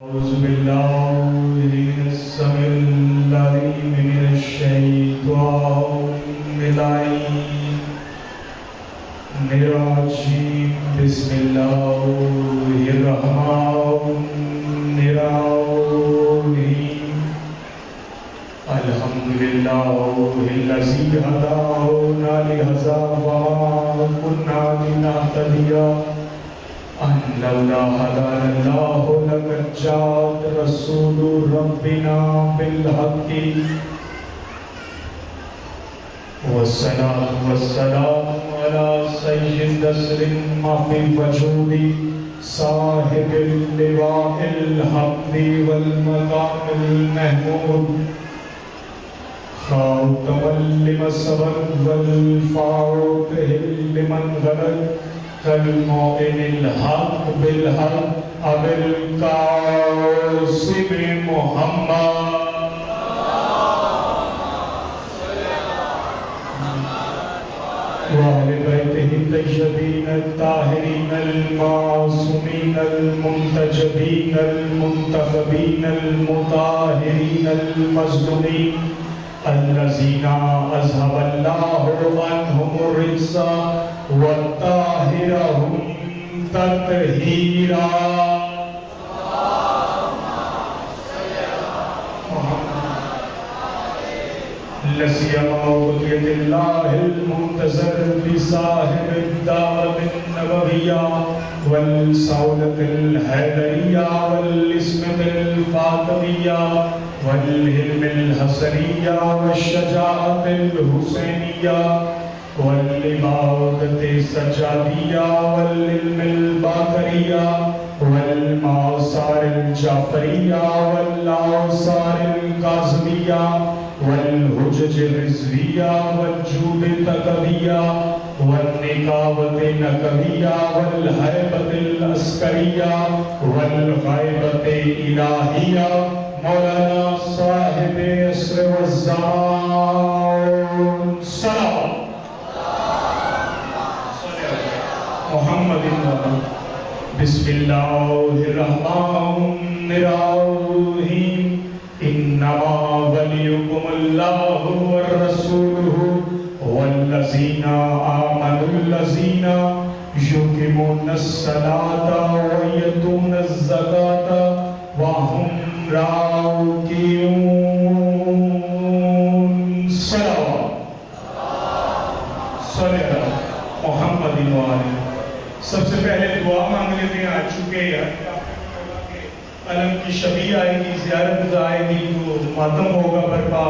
أعوذ بالله السميع العليم من الشيطان الرجيم بسم الله الرحمن الرحيم الحمد لله الذي هدانا لهذا وما كنا لنهتدي لولا هدانا الله لقد جاء رسول ربنا بالحق والصلاة والسلام على سيد الرسل ما في الوجود صاحب اللواء الحمد والمقام المحمود خاتما لمن سبق والفاتح لمن غلق كالمؤمن الحق بالحق أبي القاسم محمد وآل بيته الطيبين الطاهرين المعصومين المنتجبين المنتخبين المطهرين المظلومين الذين أذهب الله عنهم الرجس وطهرهم تطهيرا لسيما بقية الله المنتظر بصاحب الدعوة النبوية والسعودة الحيدرية والاسمة الفاطمية والعلم الحسنية والشجاعة الحسينية والعبادة السجادية والعلم الباقرية والمعصار الجعفرية والآثار الكاظمية والحجج الرضوية والجود التقوية والنقابة النقوية والهيبة العسكرية والغيبة الإلهية مولانا صاحب عصر والزمان سلام محمد بسم الله الرحمن الرحيم إنما وليكم الله ورسوله والذين آمنوا الذين يقيمون الصلاة ويؤتون الزكاة وهم راكعون صلوات صلی اللہ محمد وآلہ. سب سے پہلے دعا مانگ لیتے ہیں. آ چکے علم کی شبیہ آئے گی, زیارت آئے گی تو ماتم ہوگا برپا.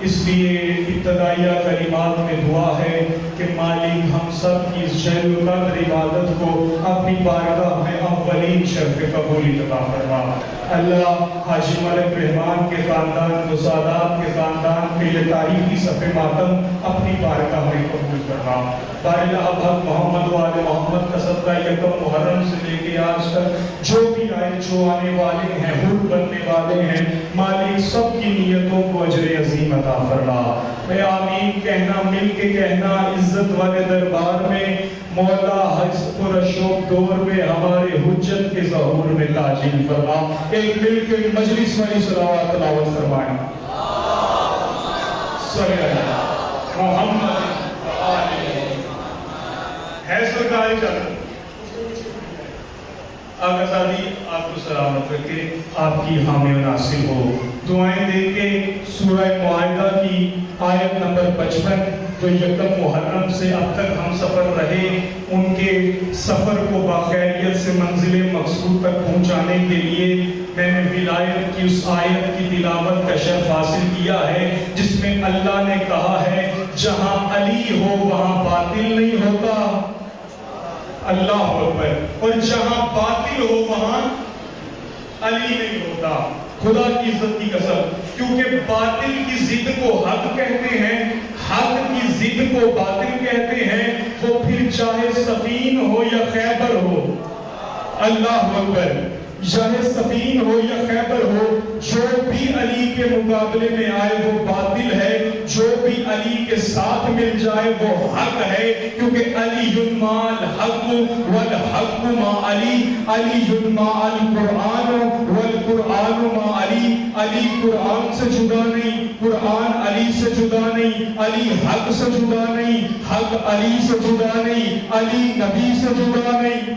اس لیے ابتدائیہ کلمات میں دعا ہے کہ مالک ہم سب کی اس جلیل القدر عبادت کو اپنی بارگاہ میں اولین شرف قبولی عطا فرما. اللہ حاجی ملک رحمان کے خاندان, سادات کے خاندان کے یہ تاریخی صفحہ ماتم اپنی بارگاہ میں قبول فرما. بارگاہ حضرت محمد و آل محمد کا صدقہ یکم محرم سے لے کے آج تک جو بھی آئے, جو آنے والے ہیں, حور بننے والے ہیں, مالک سب کی نیتوں کو اجر عظیم عطا فرما. میں آمین کہنا, مل کے کہنا, عزت والے دربار میں مولا حضرت رشوق دور میں ہمارے حجت کے ظہور میں تاجیل فرما. ایک مل کے مجلس والی صلوات تلاوت فرمائیں. صلی اللہ محمد ہے سرکار جنت. آقا زادی آپ کو سلامت رکھے, آپ کی حامی و ناصر ہو. دعائیں دے کے سورہ معاہدہ کی آیت نمبر 55 جو یکم محرم سے اب تک ہم سفر رہے, ان کے سفر کو باخیریت سے منزل مقصود تک پہنچانے کے لیے میں نے ولایت کی اس آیت کی تلاوت کا شرف حاصل کیا ہے جس میں اللہ نے کہا ہے جہاں علی ہو وہاں باطل نہیں ہوتا. اللہ اکبر. اور جہاں باطل ہو وہاں علی نہیں ہوتا. خدا کی عزت کی قسم, کیونکہ باطل کی ضد کو حق کہتے ہیں, حق کی ضد کو باطل کہتے ہیں, وہ پھر چاہے سفین ہو یا خیبر ہو. اللہ اکبر. چاہے سفین ہو یا خیبر ہو, جو بھی علی کے مقابلے میں آئے وہ باطل ہے, جو بھی علی کے ساتھ مل جائے وہ حق ہے، کیونکہ علی مع الحق والحق مع علی، علی مع القرآن والقرآن مع علی۔ علی قرآن سے جدا نہیں، قرآن علی سے جدا نہیں، علی حق سے جدا نہیں، حق علی سے جدا نہیں، علی نبی سے جدا نہیں۔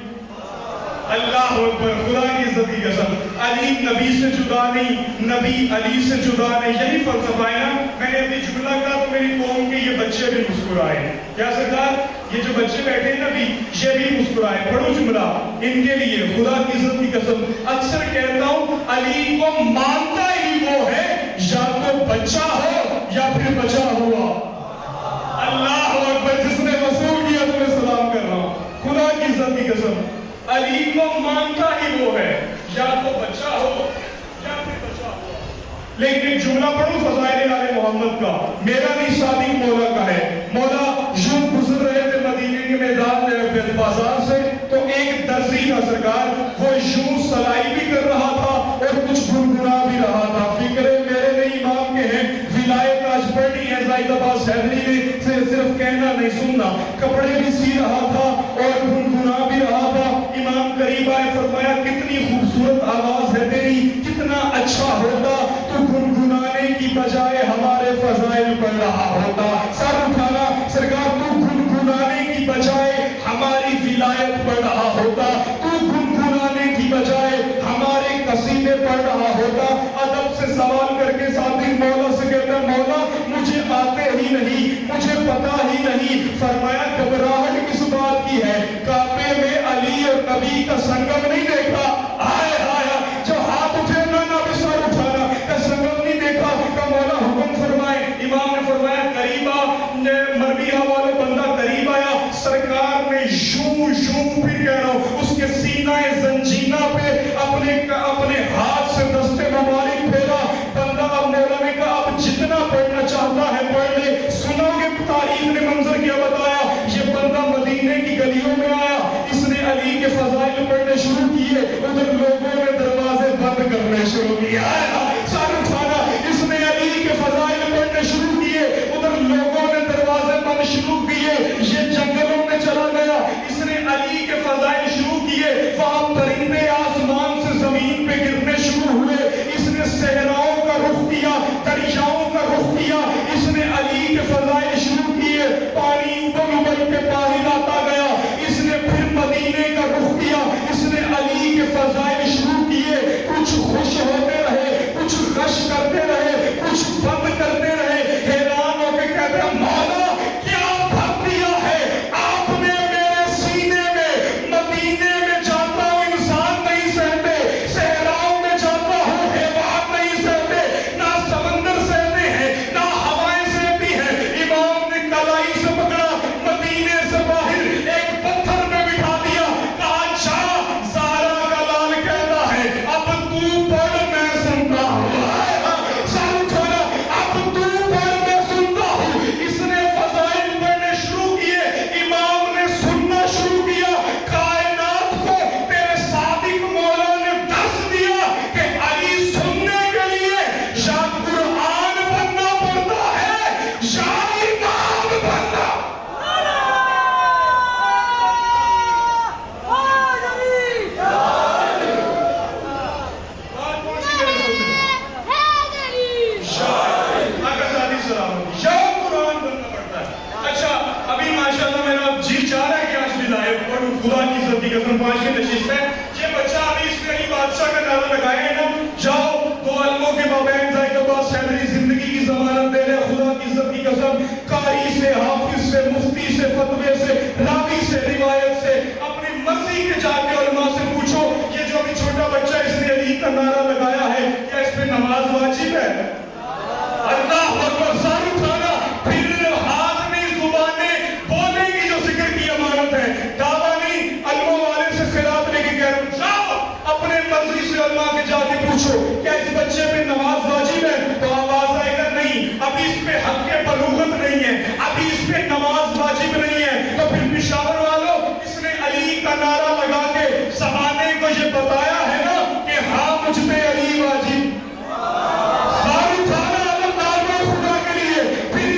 اللہ اکبر، خدا کی عزت کی قسم، علی نبی سے جدا نہیں، نبی علی سے جدا نہیں۔ یہی فلسفہ ہے نا۔ میں نے ابھی جملہ کہا تو میری قوم کے یہ بچے بھی مسکرائے۔ کیا سرکار؟ یہ جو بچے بیٹھے ہیں نبی، یہ بھی مسکرائے۔ پڑھو جملہ ان کے لیے، خدا کی عزت کی قسم۔ اکثر کہتا ہوں علی کو مانتا ہی وہ ہے یا تو بچہ ہو یا پھر بچا ہوا۔ اللہ اکبر، جس نے وصول کیا تمہیں سلام کر رہا ہوں، خدا کی عزت کی قسم۔ علی کو مانتا ہی وہ ہے یا تو بچہ ہو یا پھر بچہ ہو۔ لیکن ایک جملہ پڑھوں فضائل آل محمد کا، میرا نہیں صادق مولا کا ہے۔ مولا یوں گزر رہے تھے مدینے کے میدان بازار سے، تو ایک درزی کا سرکار، وہ یوں سلائی بھی کر رہا تھا اور کچھ گنگنا بھی رہا تھا۔ فکرے میرے نہیں امام کے ہیں، ولایت آج پڑھنی ہے زاہد عباس حیدری نے، صرف کہنا نہیں سننا۔ کپڑے بھی سی رہا تھا اور گنگنا بھی رہا تھا۔ امام قریب آئے، فرمایا کتنی خوبصورت آواز ہے تیری، کتنا اچھا ہوتا تو گنگنانے کی بجائے ہمارے فضائل پڑھ رہا ہوتا۔ سر اٹھانا سرکار، تو گنگنانے کی بجائے ہماری ولایت پڑھ رہا ہوتا، تو گنگنانے کی بجائے ہمارے قصیدے پڑھ رہا ہوتا۔ ادب سے سوال کر کے صادق مولا سے کہتا ہے، مولا مجھے آتے ہی نہیں، مجھے پتا ہی نہیں۔ فرمایا گھبراہٹ کس بات کی ہے؟ کعبے میں علی اور نبی کا سنگم نہیں دیکھا؟ آئے آیا جو ہاتھ اٹھے نہ بھی سر اٹھانا، کا سنگم نہیں دیکھا؟ کا مولا حکم فرمائے۔ امام نے فرمایا قریب آ، مربیہ والے بندہ قریب آیا، سرکار نے یوں پھر کہہ رہا ہوں اس کے سینہ زنجینہ پہ اپنے ہاتھ سے دستے مبارک پھیرا۔ بندہ اب مولا نے کہا اب جتنا پڑھنا چاہتا ہے پڑھ لے۔ سنو گے تاریخ نے منظر کیا بتایا؟ یہ بندہ مدینے کی گلیوں میں آیا، اس نے علی کے فضائل پڑھنے شروع کیے، ادھر لوگوں نے دروازے بند کرنے شروع کیے۔ سر اٹھانا، اس نے علی کے فضائل پڑھنے شروع کیے، ادھر لوگوں نے دروازے بند شروع کیے۔ یہ جنگلوں میں چلا گیا، اس نے علی کے فضائل شروع کیے، وہاں پرندے آسمان سے زمین پہ گرنے شروع ہوئے۔ اس نے صحراؤں کا رخ کیا، دریاؤں کا رخ کیا، اس نے علی کے فضائل شروع کیے، پانی ابل ابل کے باہر آتا گیا۔ اس نے پھر مدینے کا رخ کیا، اس نے علی کے فضائل شروع کیے۔ کچھ خوش ہوتے رہے، کچھ غش کرتے رہے، کچھ بند کرتے رہے۔ حیران ہو کے کہتے ہیں مولا کیا بھر دیا ہے آپ نے میرے سینے میں؟ مدینے میں جاتا ہوں انسان نہیں سہتے، صحراؤں میں جاتا ہوں حیوان نہیں سہتے، نہ سمندر سہتے ہیں نہ ہوائیں سہتی ہیں۔ امام نے کلائی سے پکڑا، مدینے سے باہر ایک پتھر میں بٹھا دیا، کہا جا، زہرا کا لال کہتا ہے اب تو پڑھ میں سنتا ہوں۔ سر اٹھانا، اب تو پڑھ میں سنتا ہوں۔ اس نے فضائل پڑھنے شروع کیے، امام نے سننا شروع کیا۔ کائنات کو تیرے صادق مولا نے درس دیا کہ علی سننے کے لیے یا قرآن بننا پڑتا ہے یا امام بننا۔ اچھا ابھی ماشاءاللہ میرا جی چاہ رہا ہے کہ آج ولایت پڑھوں، خدا کی عزت کی قسم، پانچ کی نشست ہے۔ یہ بچہ ابھی اس نے علی بادشاہ کا نعرہ لگایا ہے نا، جاؤ دو علموں کے مابین زاہد عباس حیدری زندگی کی ضمانت دے رہے، خدا کی عزت کی قسم، قاری سے، حافظ سے، مفتی سے، فتوے سے، راوی سے، روایت سے، اپنی مرضی کے جا کے علماء سے پوچھو یہ جو ابھی چھوٹا بچہ اس نے علی کا نعرہ لگایا ہے کیا اس پہ نماز واجب ہے؟ اللہ اکبر، سر اٹھانا، پھر ہاتھ نہیں زبانیں بولنے کی جو ذکر کی امانت ہے، دعویٰ نہیں، علموں والے سے خلاف لے کے کہہ رہا ہوں جاؤ اپنے مرضی سے علماء کے جا کے پوچھو کیا اس بچے پہ نماز واجب ہے؟ تو آواز آئے گا نہیں، ابھی اس پہ حق کے بلوغت نہیں ہے، ابھی اس پہ نماز واجب نہیں ہے۔ تو پھر پشاور والوں، اس نے علی کا نعرہ لگا کے زمانے کو یہ بتایا ہے نا کہ ہاں مجھ پہ علی واجب۔ سر اٹھانا خدا کے لیے، پھر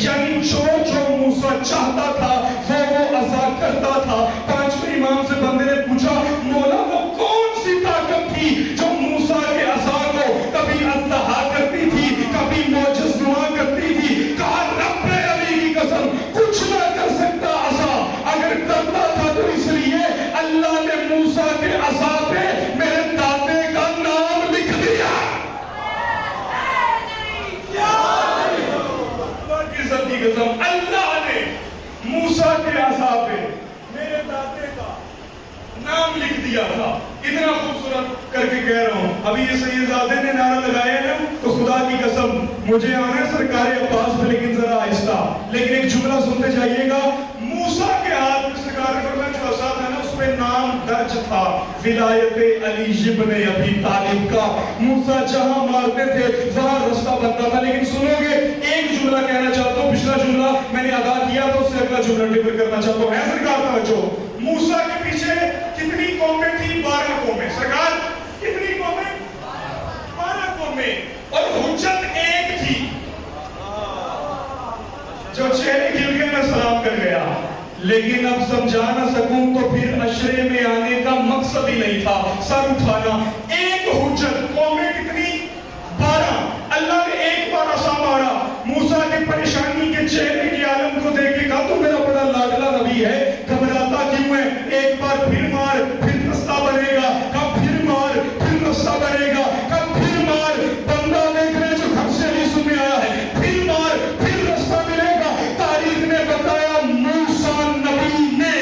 یعنی جو موسیٰ چاہتا تھا وہ عصا کرتا تھا۔ پانچویں امام سے بندے نے پوچھا مولا وہ کون سی طاقت تھی جو موسیٰ کے عصا کو کبھی اصلاح کرتی تھی، کبھی معجز نما کرتی تھی؟ کہا رب علی کی قسم کچھ نہ کر سکتا عصا، اگر کرتا تھا تو اس لیے اللہ نے موسیٰ کے عصا پہ میرے دادے کا نام لکھ دیا۔ کی قسم اللہ نے موسیٰ کے عصا پہ میرے دادے کا نام لکھ دیا تھا۔ اتنا خوبصورت کر کے کہہ رہا ہوں۔ ابھی یہ سیدزادے نے نعرہ لگایا نا تو خدا کی قسم مجھے آنا ہے سرکار عباس پہ، لیکن ذرا آہستہ، لیکن ایک جملہ سنتے جائیے گا۔ موسیٰ کے ہاتھ میں سرکار نے فرمایا جو عصا تھا نا اس پہ نام درج تھا ولایت علی ابن ابی طالب کا۔ موسیٰ جہاں مارتے تھے وہاں رستہ بنتا تھا۔ لیکن سنو گے ایک جملہ کہنا چاہتا ہوں، پچھلا جملہ میں نے ادا کیا تو اس سے اگلا جملہ ٹکر کرنا چاہتا ہوں۔ ہے سرکار توجہ، موسیٰ کے پیچھے کتنی قومیں تھیں؟ 12 قومیں۔ سرکار کتنی قومیں؟ 12 قومیں، اور حجت ایک تھی جو چہرے کھل کے میں سلام کر گیا، لیکن اب سمجھا نہ سکوں تو پھر عشرے میں آنے کا مقصد ہی نہیں تھا، سر اٹھانا۔ ایک حجت، قومیں کتنی؟ 12۔ اللہ نے ایک بار عصا مارا، موسیٰ کی پریشانی کے چہرے کی عالم کو دیکھ کے کہا تو میرا بڑا لاڈلا نبی ہے، گھبراتا کیوں ہے؟ ایک بار پھر مار، پھر رستہ بنے گا۔ کب پھر مار، پھر رستہ بنے گا۔ کب پھر مار، بندہ دیکھ رہے جو گھر سے نہیں سننے آیا ہے، پھر مار، پھر رستہ ملے گا۔ تاریخ نے بتایا موسیٰ نبی نے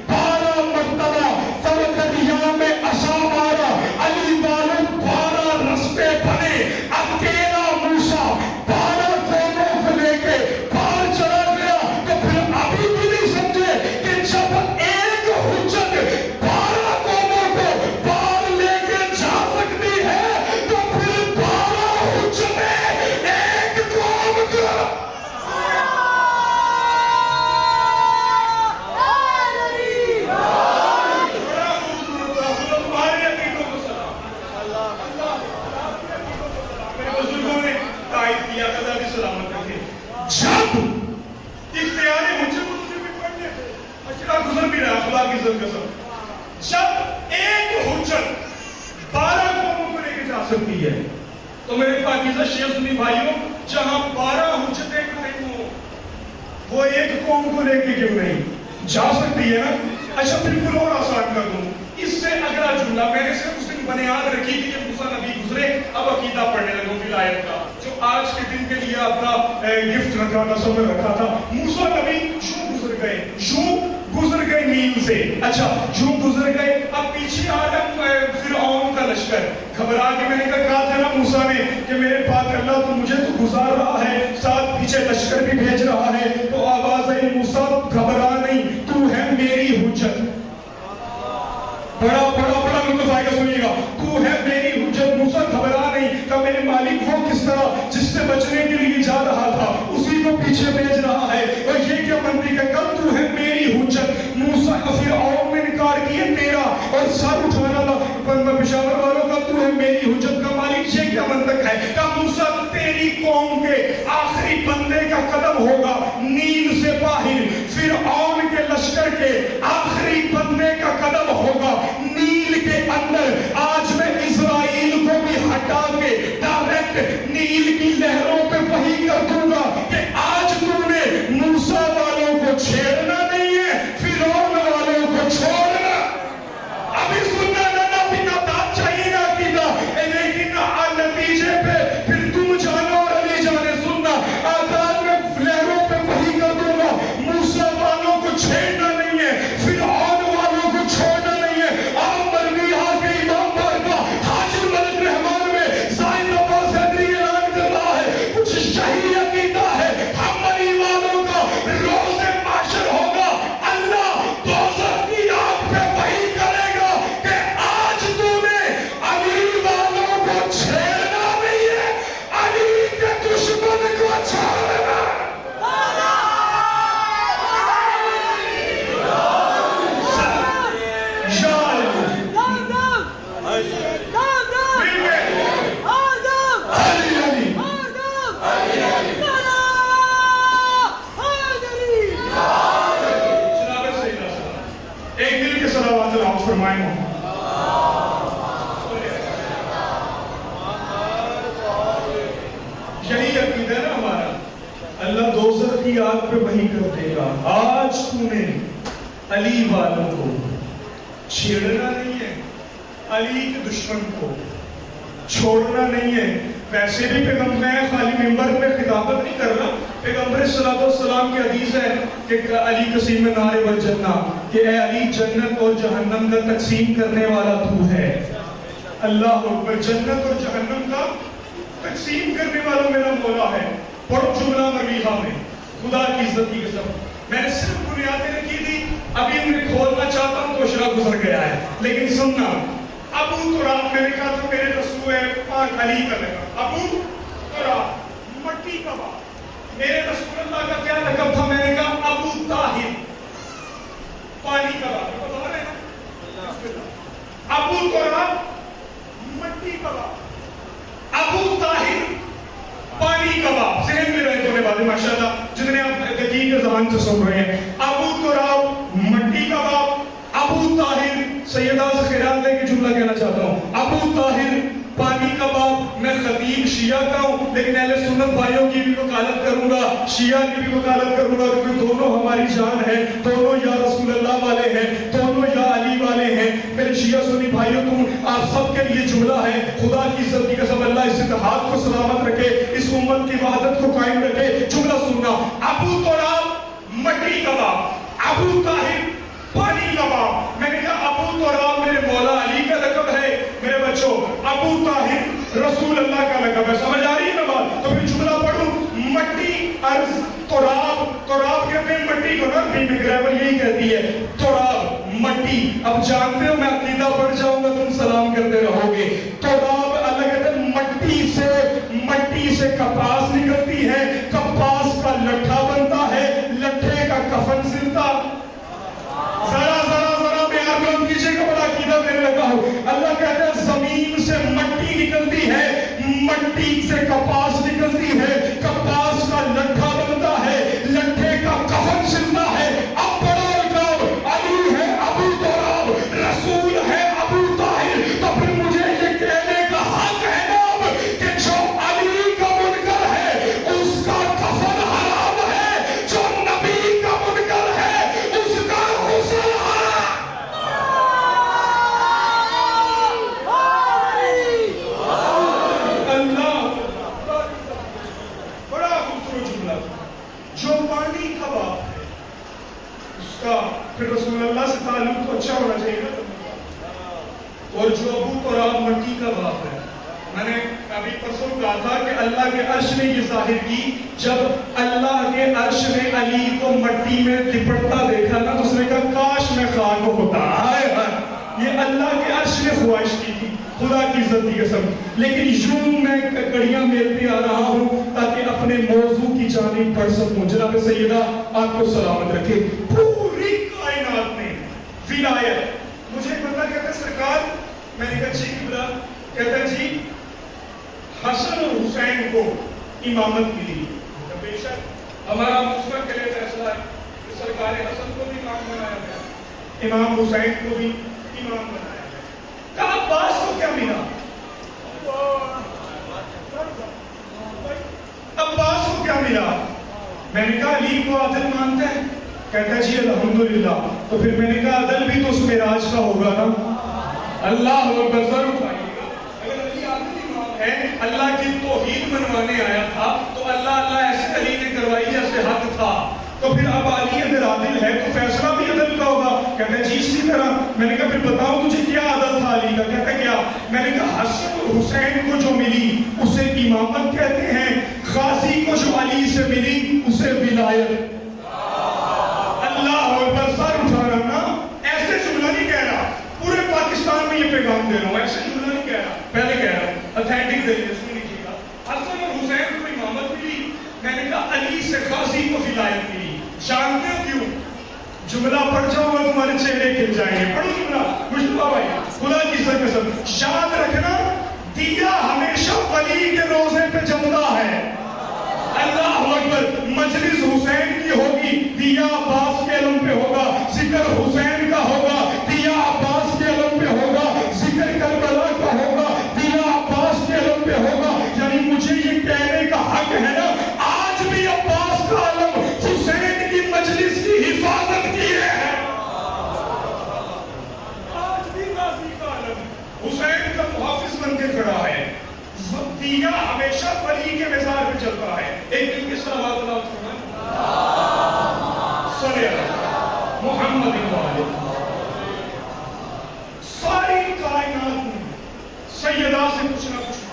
12 مرتبہ فرقدیہ میں عصا مارا، علی والوں 12 رستے بنے۔ اکیلا موسیٰ 12 قوموں کو لے کے پار چلا گیا، تو پھر ابھی بھی نہیں سمجھے کہ جب ایک حجت 12 قوموں کو پار لے کے جا سکتی ہے تو پھر 12 حجتیں ایک قوم کو۔ جب اختیار حجت مجھے بھی پڑھنے تھے، اشرا گزر بھی رہا خدا کی عزت قسم، جب ایک حجت 12 قوموں کو لے کے جا سکتی ہے تو میرے پاکیزہ شیعہ سنی بھائیوں، جہاں 12 حجتیں قائم ہوں وہ ایک قوم کو لے کے کیوں نہیں جا سکتی ہے نا؟ اچھا بالکل اور آسان کر دوں، اس سے اگلا جملہ میں نے صرف اس دن بنیاد رکھی تھی کہ موسیٰ نبی گزرے، اب عقیدہ پڑھنے لگوں ولایت کا جو آج کے دن کے لیے آپ کا گفٹ رکھا تھا، سمجھ رکھا تھا۔ موسیٰ نبی یوں گزر گئے نیل سے، اچھا یوں گزر گئے، اب پیچھے آ رہا فرعون کا لشکر، گھبرا کے میں نے کہا تھا نا موسیٰ نے کہ میرے پاک اللہ تو مجھے تو گزار رہا ہے، ساتھ پیچھے لشکر بھی بھیج رہا ہے، تو آواز آئی موسیٰ گھبرا نہیں، تو ہے میری حجت۔ بڑا لطف آئے گا، سنیے گا، تو ہے میری حجت۔ موسیٰ گھبرا نہیں، کہ میرے مالک وہ کس طرح جس سے بچنے کے لیے جا رہا تھا اسی کو پیچھے بھیج رہا ہے، اور یہ کیا منطق ہے؟ کل تو ہے میری حجت۔ موسیٰ فرعون نے انکار کیا تیرا، اور سر اٹھانا پشاور والوں کا تو ہے میری حجت کا مالک، یہ کیا منطق ہے؟ کہ موسیٰ تیری قوم کے آخری بندے کا قدم ہوگا نیل سے باہر، فرعون کے لشکر کے آخری بندے کا قدم ہوگا نیل کے اندر۔ آج میں اسرائیل کو بھی ہٹا کے ڈائریکٹ نیل کی لہروں پہ وحی کر دوں گا کہ آج تم نے موسیٰ والوں کو چھیڑنا نہیں ہے، فرعون والوں کو چھوڑنا۔ ابھی سننا نہ پینا بات چاہیے نا عقیدہ، لیکن نتیجے پہ پھر تم جانو اور علی جانے سننا۔ آزاد میں لہروں پہ وحی کر دوں گا، موسیٰ والوں کو چھیڑنا نہیں ہے، فرعون والوں کو چھوڑنا نہیں ہے۔ آپ مروی یہاں کے امام بارگاہ حاجی ملک رحمان میں زائد عباس حیدری اعلان کر رہا ہے، قائم ہو. یہی عقیدہ ہے نا ہمارا. اللہ دوزخ کی آگ پہ وہی کر دے گا. آج تو نے علی والوں کو چھیڑنا نہیں ہے, علی کے دشمن کو چھوڑنا نہیں ہے. ویسے بھی پیغمبر, میں خالی ممبر پہ خطابت نہیں کر رہا, پیغمبر صلی اللہ علیہ وسلم کی حدیث ہے کہ علی قسیم نار والجنہ, کہ اے علی جنت اور جہنم کا تقسیم کرنے والا تو ہے. اللہ اکبر. جنت اور جہنم کا تقسیم کرنے والا میرا مولا ہے. پڑھو جملہ مرحبا میں, خدا کی عزت کی قسم. میں نے صرف بنیادیں رکھی تھی, ابھی انہیں کھولنا چاہتا ہوں تو شرح گزر گیا ہے. لیکن سننا, ابو تراب میں نے کہا تو میرے رسول ہے پاک علی کا لقب. ابو تراب مٹی کا باپ. میرے رسول اللہ کا کیا لقب تھا؟ میں نے کہا ابو طاہر پانی کا باپ. بتا رہے ہیں ابو تراب مٹی کا باپ, ابو طاہر پانی کا باپ. ذہن میں رہے ہونے والے ماشاءاللہ جتنے آپ دقیق زبان سے سن رہے ہیں. ابو تراب مٹی کا باپ, ابو طاہر. سیدہ سے خیال لے کے جملہ کہنا چاہتا ہوں. ابو طاہر پانی کا باپ. میں خطیب شیعہ کا ہوں, لیکن اہل سنت بھائیوں کی بھی وکالت کروں گا, شیعہ کی بھی وکالت کروں گا, کیونکہ دونوں ہماری جان ہے, دونوں یا رسول اللہ والے ہیں, دونوں یا علی والے ہیں. میرے شیعہ سنی بھائیوں, تم آپ سب کے لیے جملہ ہے. خدا کی عزت کی قسم, اللہ اس اتحاد کو سلامت رکھے, اس امت کی وحدت کو قائم رکھے. جملہ سننا, ابو تراب مٹی کا باپ, ابو طاہر پانی کا باپ. میں نے کہا ابو تراب میرے مولا علی کا لقب ہے. میرے بچوں, ابو طاہر رسول اللہ کا لقب ہے. سمجھ آ رہی ہے نا بات؟ تو پھر جملہ پڑھوں, مٹی ارض تراب. تراب کہتے ہیں مٹی کو نا, بھی گرامر یہی کہتی ہے تراب مٹی. اب جانتے ہو میں عقیدہ پڑھ جاؤں گا, تم سلام کرتے رہو گے. تراب اللہ کہتے ہیں مٹی سے کپاس نکلتی ہے, کپاس کا لٹھا بنتا ہے, لٹھے کا کفن سلتا. ذرا بیان بلند کیجئے کہ بڑا عقیدہ دینے لگا ہوں. اللہ کہتے ہیں زمین سے مٹی نکلتی ہے, مٹی سے کپاس نکلتی ہے, کپاس کا لٹھا بنتا ہے, لٹھے کا کفن سلتا ہے. اب بڑا لگاؤ, علی ہے ابو تراب, رسول ہے ابو طاہر. تو پھر مجھے یہ کہنے کا حق ہے نا کہ جو علی کا منکر ہے اس کا کفن حرام ہے, جو نبی کا منکر ہے اس کا غسل حرام. اللہ بڑا خوبصورت جملہ. جو پانی کا باپ ہے اس کا پھر رسول اللہ سے تعلق تو اچھا ہونا چاہیے نا. اور جو ابو تراب مٹی کا باپ ہے, میں نے ابھی پرسوں کہا تھا کہ اللہ کے عرش نے یہ ظاہر کی, جب اللہ کے عرش نے علی کو مٹی میں لپٹتا دیکھا نا تو اس نے کہا کاش میں خاک ہوتا. یہ اللہ کے عرش نے خواہش کی تھی, خدا کی عزت کی قسم. لیکن یوں میں کڑیاں میلتے آ رہا ہوں تاکہ اپنے موضوع کی جانب پڑھ سکوں. جناب سیدہ آپ کو سلامت رکھے. پوری کائنات میں ولایت, مجھے ایک بندہ کہتا ہے سرکار, میں نے کہا جی قبلہ, کہتا ہے جی حسن اور حسین کو امامت ملی. بے شک ہمارا مسلم کے لیے فیصلہ ہے کہ سرکار حسن کو بھی امام بنایا گیا, امام حسین کو بھی امام بنایا گیا. کہا عباس کو کیا ملا؟ عباس کو کیا ملا؟ میں نے کہا علی کو عادل مانتے ہیں. کہتا ہے جی الحمدللہ. تو پھر میں نے کہا عدل بھی تو اس معراج کا ہوگا نا. اللہ اکبر. ضرور اٹھائیے گا. اگر علی عادل امام ہے, اللہ کی توحید منوانے آیا تھا تو اللہ ایسے علی نے کروائی جیسے حق تھا. تو پھر اب علی اگر عادل ہے تو فیصلہ بھی عدل کا ہوگا. کہتے ہیں جی اسی طرح. میں نے کہا پھر بتاؤ تجھے کیا عدل تھا علی کا؟ کہتا ہے کیا؟ میں نے کہا حسن اور حسین کو جو ملی اسے امامت کہتے ہیں, غازی کو جو علی سے ملی اسے ولایت. اللہ اکبر. سر اٹھا رہا نا, ایسے جملہ نہیں کہہ رہا, پورے پاکستان میں یہ پیغام دے رہا ہوں, ایسے جملہ نہیں کہہ رہا, پہلے کہہ رہا ہوں, اتھینٹک دے سن لیجیے گا. حسن اور حسین کو امامت ملی, میں نے کہا علی سے غازی کو ولایت ملی. جانتے ہو کیوں؟ جملہ پڑھ جاؤں گا تمہارے چہرے کھل جائیں گے. پڑھو جملہ مصطفیٰ بھائی, خدا کی قسم. یاد رکھنا, دیا ہمیشہ ولی کے روزے پہ جمتا ہے. اللہ اکبر. مجلس حسین کی ہوگی, دیا عباس کے علم پہ ہوگا. ذکر حسین کا ہوگا, دیا عباس کے علم مجلس کی حفاظت کیے ہیں. آج بھی غازی کا علم حسین کا محافظ بن کے کھڑا ہے. دیا ہمیشہ ولی کے مزار میں چلتا ہے. ایک دن کی صلوات اللہ صلی اللہ محمد ساری کائنات میں سیدہ سے کچھ نہ کچھ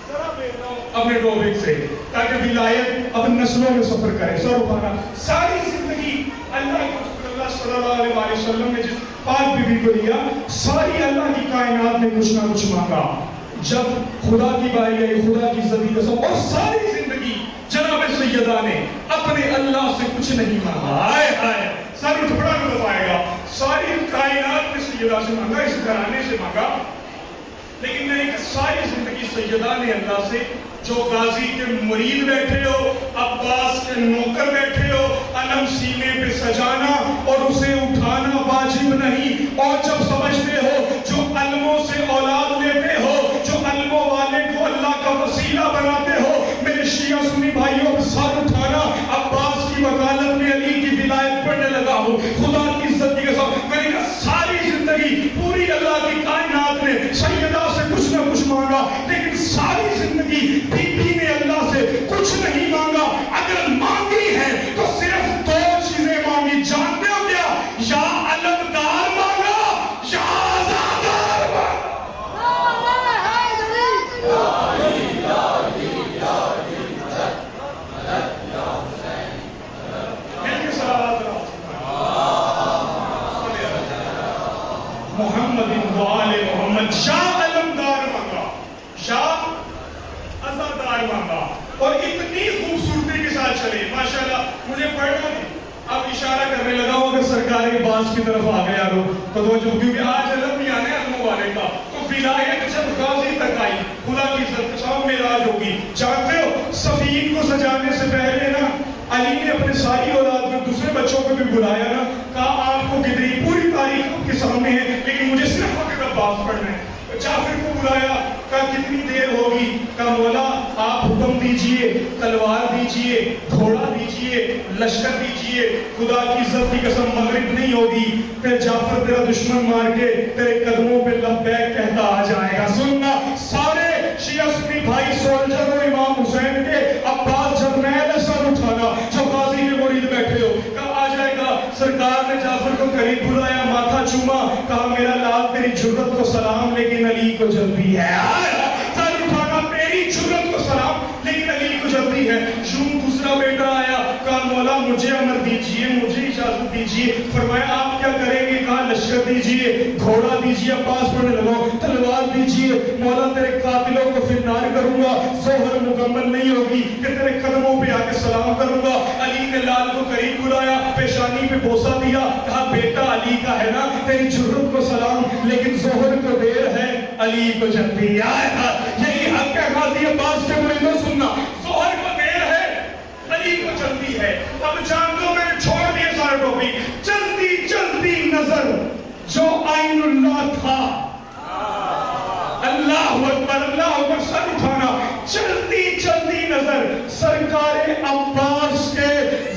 ذرا بیٹھا ہوں اپنے ٹاپک سے تاکہ ولایت اب نسلوں میں سفر کرے. سر اٹھانا. ساری زندگی اللہ صلی اللہ علیہ وسلم نے جس پاک بی بی کو دیا, ساری اللہ کی کائنات نے کچھ نہ کچھ مانگا. جب خدا کی باری آئی, خدا کی ذاتی قسم, اور ساری زندگی جناب سیدہ نے اپنے اللہ سے کچھ نہیں مانگا. آئے آئے سر ٹکڑا میں بتائے گا. ساری کائنات نے سیدہ سے مانگا, اس گھرانے سے مانگا, لیکن نہیں کہ ساری زندگی سیدہ نے اللہ سے, جو غازی کے مرید بیٹھے ہو, عباس کے نوکر بیٹھے ہو, علم سینے پہ سجانا اور اسے اٹھانا واجب نہیں, اور جب سمجھتے ہو جو علموں سے اولاد لیتے ہو, جو علموں والے کو اللہ کا وسیلہ بناتے ہو, میرے شیعہ سنی بھائیوں پہ سر اٹھانا. عباس کی وکالت میں علی کی ولایت پڑھنے لگا ہوں, خدا کی عزت کے ساتھ. میں نے کہا ساری زندگی پوری اللہ کی کائنات نے سیدہ سے کچھ نہ کچھ مانگا, لیکن ساری زندگی بی بی نے اللہ سے کچھ نہیں مانگا. اگر مانگی ہے تو صرف دو چیزیں مانگی. جانتے ہو کیا؟ یا علمدار مانگا یا آزادار مانگا. محمد وآل محمد. یا علمدار مانگا یا آزادار مانگا. اور اتنی خوبصورتی کے ساتھ چلے ماشاءاللہ. مجھے پڑھنا نہیں, اب اشارہ کرنے لگا ہوں کہ سرکار عباس کی طرف آ گیا رو تو کیونکہ آج علم بھی آنے علموں والے کا, تو ولایت جب غازی تک آئی, خدا کی عزت کے ساتھ معراج ہوگی. جانتے ہو سفین کو سجانے سے پہلے نا علی نے اپنے ساری اولاد میں دوسرے بچوں کو بھی بلایا نا, کہا آپ کو کتنی پوری تاریخ آپ کے سامنے ہے, لیکن مجھے صرف وقت عباس پڑھنا ہے. جعفر کو بلایا, کہا کتنی دیر ہوگی, کہا مولا آپ حکم دیجئے, تلوار دیجئے, گھوڑا دیجئے, لشکر دیجئے, خدا کی عزت کی قسم مغرب نہیں ہوگی پھر جعفر تیرا دشمن مار کے تیرے قدموں پہ لبیک کہتا آ جائے گا. سننا سارے شیعہ سنی بھائی سولجر ہو امام حسین کے, عباس جرنیل سر اٹھانا جو غازی کے مرید بیٹھے ہو, کہا آ جائے گا. سرکار نے جعفر کو قریب بلایا, ماتھا چوما, کہا میرا لال تیری جرت کو سلام لیکن علی کو جلدی ہے. سر اٹھانا, تیری جرت کو سلام لیکن علی کو جلدی ہے. یوں دوسرا بیٹا آیا, کہا مولا مجھے امر دیجئے, مجھے اجازت دیجئے. فرمایا آپ کیا کریں گے, کہا لشکر دیجئے, گھوڑا دیجئے. عباس پڑھنے لگا, تلوار دیجئے. مولا تیرے قاتلوں کو فنار کروں گا, ظہر مکمل نہیں ہوگی کہ تیرے قدموں پہ آ کے سلام کروں گا. علی نے لال کو قریب بلایا, پیشانی پہ بوسہ دیا, کہا بیٹا علی کا ہے نا, تیری جرت کو سلام لیکن ظہر کو دیر ہے, علی کو جلدی ہے. یہی حق ہے غازی عباس کے مریدوں, سننا ظہر کو دیر ہے, علی کو جلدی ہے. اب جان دو میں نے چھوڑ دیا سارا ٹاپک. چلتی چلتی نظر جو عین اللہ تھا, اللہ اکبر اللہ اکبر, سر اٹھانا. چلتی چلتی نظر سرکار عباس کے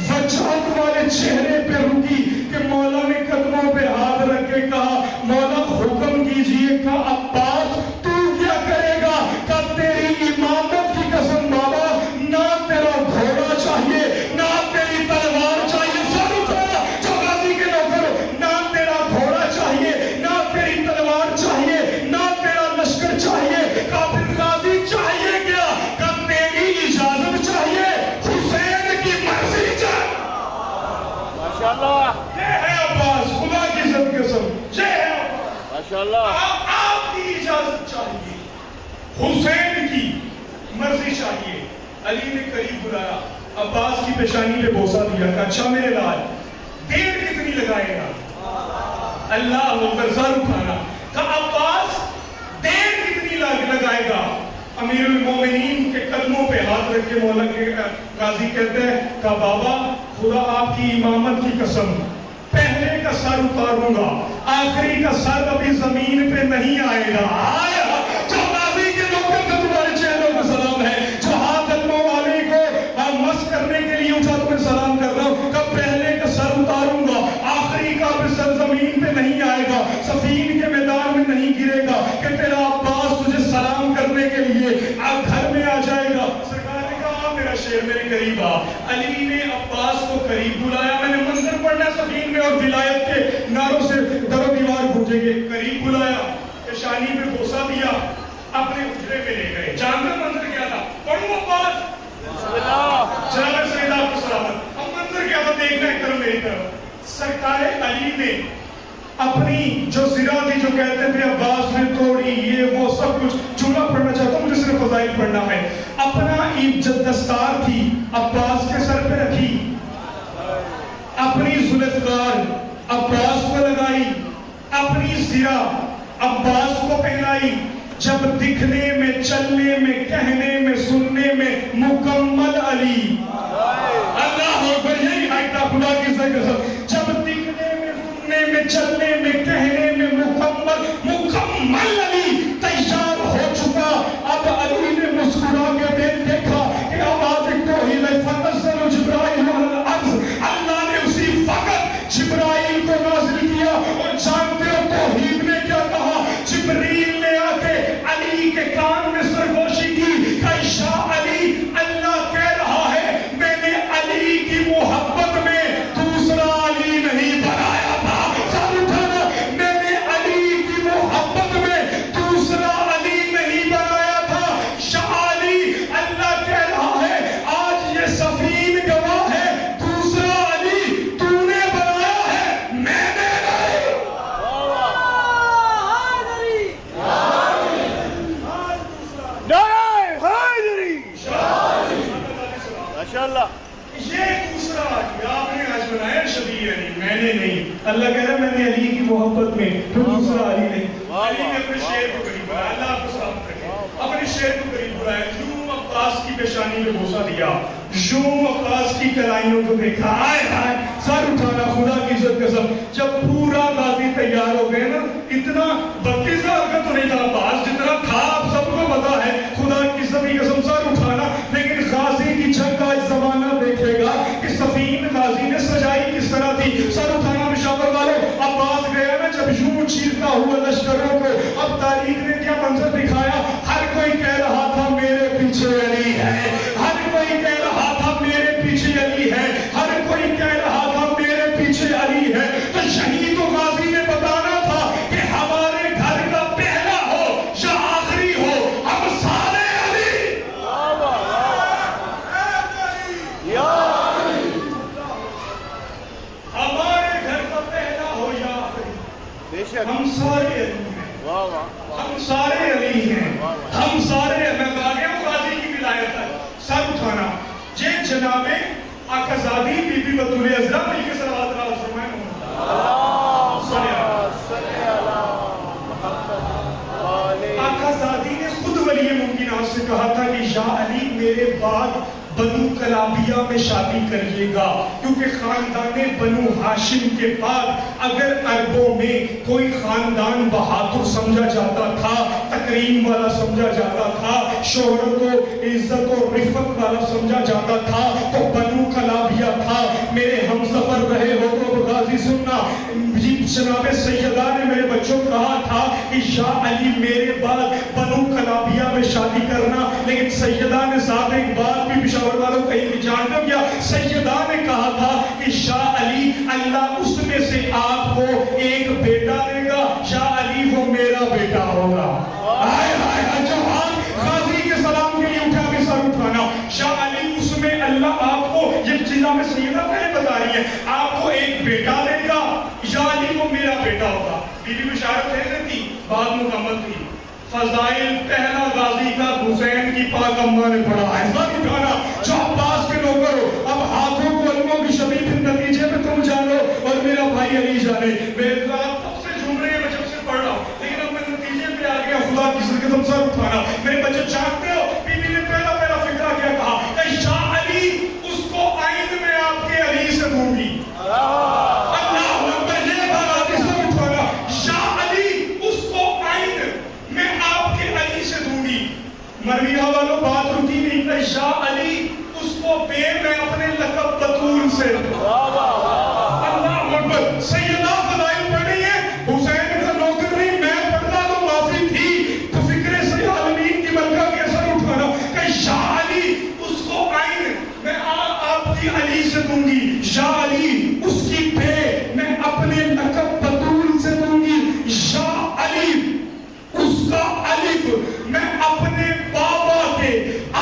وجہت والے چہرے پہ رکی کہ مولا نے قدموں پہ ہاتھ رکھ کے کہا مولا حکم کیجئے. کہا عباس تو کیا کرے گا, کہ تیری امامت کی قسم بابا, نہ تیرا گھوڑا چاہیے نہ تیری تلوار چاہیے. سر اٹھانا جو غازی کے نوکر, نہ تیرا گھوڑا چاہیے نہ تیری تلوار چاہیے نہ تیرا لشکر چاہیے. کافر غازی چاہیے کیا, کہ تیری اجازت چاہیے, حسین کی مرضی چاہیے. ماشاءاللہ یہ ہے عباس, خدا کی عزت کے سب یہ ہے ماشاءاللہ. آپ کی اجازت چاہیے, حسین کی مرضی چاہیے. علی نے قریب بلایا, عباس کی پیشانی پہ بوسہ دیا, کہ اچھا میرے لال دیر کتنی لگائے گا. اللہ اکبر, سر اٹھانا. کہا عباس دیر کتنی لگائے گا. امیر المومنین کے قدموں پہ ہاتھ رکھ کے مولا کے غازی کہتے ہیں, کہا بابا خدا آپ کی امامت کی قسم, پہلے کا سر اتاروں گا, آخری کا سر ابھی زمین پہ نہیں آئے گا. جو غازی کے نوکر کا تمہارے چہروں کا سلام ہے, جو ہاتھ علموں والے کو مس کرنے کے لیے اٹھا تمہیں سلام کر علی نے عباس کو قریب بلایا. میں نے منظر پڑھنا سفین میں اور ولایت کے نعروں سے در و دیوار گونجیں گے. قریب بلایا, پیشانی پہ بوسہ دیا, اپنے حجرے میں لے گئے. جانتا منظر کیا تھا؟ پڑھو عباس جناب سید آپ کو سلامت. اب منظر کیا تھا دیکھنا ہے, کرو میری طرف. سرکار علی نے اپنی جو زرہ تھی, جو کہتے تھے عباس نے توڑی, یہ وہ سب کچھ. جملہ پڑھنا چاہتا ہوں, مجھے صرف فضائل پڑھنا ہے. اپنا عزت دستار تھی عباس کے سر پہ رکھی, اپنی ذوالفقار عباس کو لگائی, اپنی زرہ عباس کو پہنائی. جب دکھنے میں, چلنے میں, کہنے میں, سننے میں مکمل علی. اللہ اکبر, یہی حق خدا کی قسم. جب دکھنے میں, سننے میں, چلنے میں, کہنے میں مکمل علی تیار ہو چکا. اب علی نے مسکرا کے دیکھا کہ آواز توحید ہے. فنزل جبرائیل علی الارض, اللہ نے اسی وقت جبرائیل کو نازل کیا. اور جانتے ہو توحید نے کیا کہا؟ جبریل نے آ کے علی کے کان میں سرگوشی کی کہ شاہ علی, اللہ کہہ رہا ہے میں نے علی کی محبت میں دوسرا علی نہیں بنایا تھا. سب اٹھانا, میں نے علی کی محبت میں دوسرا علی نہیں بنایا تھا. شاہ علی, اللہ کہہ رہا ہے آج یہ سفین گواہ ہے, دوسرا علی تو نے بنایا ہے, میں نے نہیں. یہ دوسرا علی آپ نے آج بنایا شبیہ علی, میں نے نہیں. اللہ کہہ رہا ہے میں نے علی کی محبت میں تو دوسرا علی نہیں. علی نے اپنے شیر کو قریب بلایا, اللہ آپ کو سلامت رکھے, اپنے شیر کو قریب بلایا. یوں عباس کی پیشانی میں بوسہ دیا, یوں عباس کی کلائیوں کو دیکھا. آئے آئے, سر اٹھانا خدا کی عزت قسم. جب پورا غازی تیار ہو گئے نا, اتنا 32,000 کا تو نہیں تھا عباس, جتنا تھا آپ سب کو پتا ہے. خدا کی قسم, سر اٹھانا. لیکن غازی کی جنگ کا زمانہ دیکھے گا کہ سفین غازی نے سجائی کس طرح تھی. سر اٹھانا مشاور والوں, عباس گیا نا جب یوں چیرتا ہوا لشکروں کو. اب تاریخ نے کیا منظر دکھایا؟ ہر کوئی کہہ رہا تھا میرے پیچھے علی ہے, ہر کوئی کہہ رہا تھا میرے پیچھے علی ہے, ہر کوئی کہہ رہا تھا میرے پیچھے علی ہے. تو شہید و غازی نے بتانا تھا کہ ہمارے گھر کا پہلا ہو یا آخری ہو, ہم سارے علی. ہمارے گھر کا پہلا ہو یا آخری, ہم سارے علی ہیں, ہم سارے علی ہیں, ہم سارے. میں باغیہ غازی کی ولایت ہے. سر اٹھانا. یہ جناب آقا زادی بی بی بطول عزرا مل کے صلوات اللہ فرمائیں. آقا زادی نے خود ولی ممکنات سے کہا تھا کہ یا علی میرے بعد بنو کلابیہ میں شادی کریے گا, کیونکہ خاندان بنو ہاشم کے بعد اگر عربوں میں کوئی خاندان بہادر سمجھا جاتا تھا, تکریم والا سمجھا جاتا تھا, شہرت و عزت و رفت والا سمجھا جاتا تھا, تو بنو کلابیہ تھا. میرے ہم سفر رہے ہو تو غازی سننا, جناب سیدہ نے میرے بچوں کو کہا تھا کہ یا علی میرے بعد بنو کلابیہ میں شادی کرنا. لیکن سیدہ نے ساتھ ایک بات بھی پشاور والوں کہیں کہ جانتے ہو کیا؟ سیدہ نے کہا تھا کہ شاہ علی اللہ اس میں سے آپ کو ایک بیٹا دے گا, شاہ علی وہ میرا بیٹا ہوگا. آئے آئے, جوان غازی کے سلام کے لیے اٹھا کے سر اٹھانا. شاہ علی اس میں اللہ آپ کو, یہ چیزیں میں سیدہ پہلے بتا رہی ہے, آپ کو ایک بیٹا دے گا, یا علی وہ میرا بیٹا ہوگا. بی بی بشارت ہے تھی, بات مکمل تھی. فضائل پہلا غازی کا حسین کی پاک اماں نے پڑھا ہے. سر اٹھانا. جو عباس کے نوکر ہو, اب ہاتھوں کو علموں کی شبیہ پھر نتیجے میں تم جانو اور میرا بھائی علی جانے. میرے ساتھ تب سے جھوم رہے ہیں, میں جب سے پڑھ رہا ہوں, لیکن اب میں نتیجے پہ آ گیا. خدا کی قسم, سر اٹھانا. میرے بچے جانتے ہو بی بی نے پہلا فکرہ کیا کہا کہ شاہ علی اس کو آئین میں آپ کے علی سے دوں گی. اللہ اکبر, یہ بات سر اٹھانا. شاہ علی اس کو آئین میں آپ کے علی سے دوں گی. مرویہ والوں بات رکی نہیں کہ شاہ علی اس کو بے میں اپنے لقب بطول سے. اللہ اکبر. سیدہ فضائل پڑھی ہے, حسین کا نوکر نہیں, میں پڑھتا تو معافی تھی. تو فکر سے عالمین کی ملکہ کے اثر اٹھانا کہ شاہ علی اس کو آئین میں آپ کی یا علی اس کی پہ میں اپنے لقب بطول سے دوں گی، یا علی اس کا الف میں اپنے بابا کے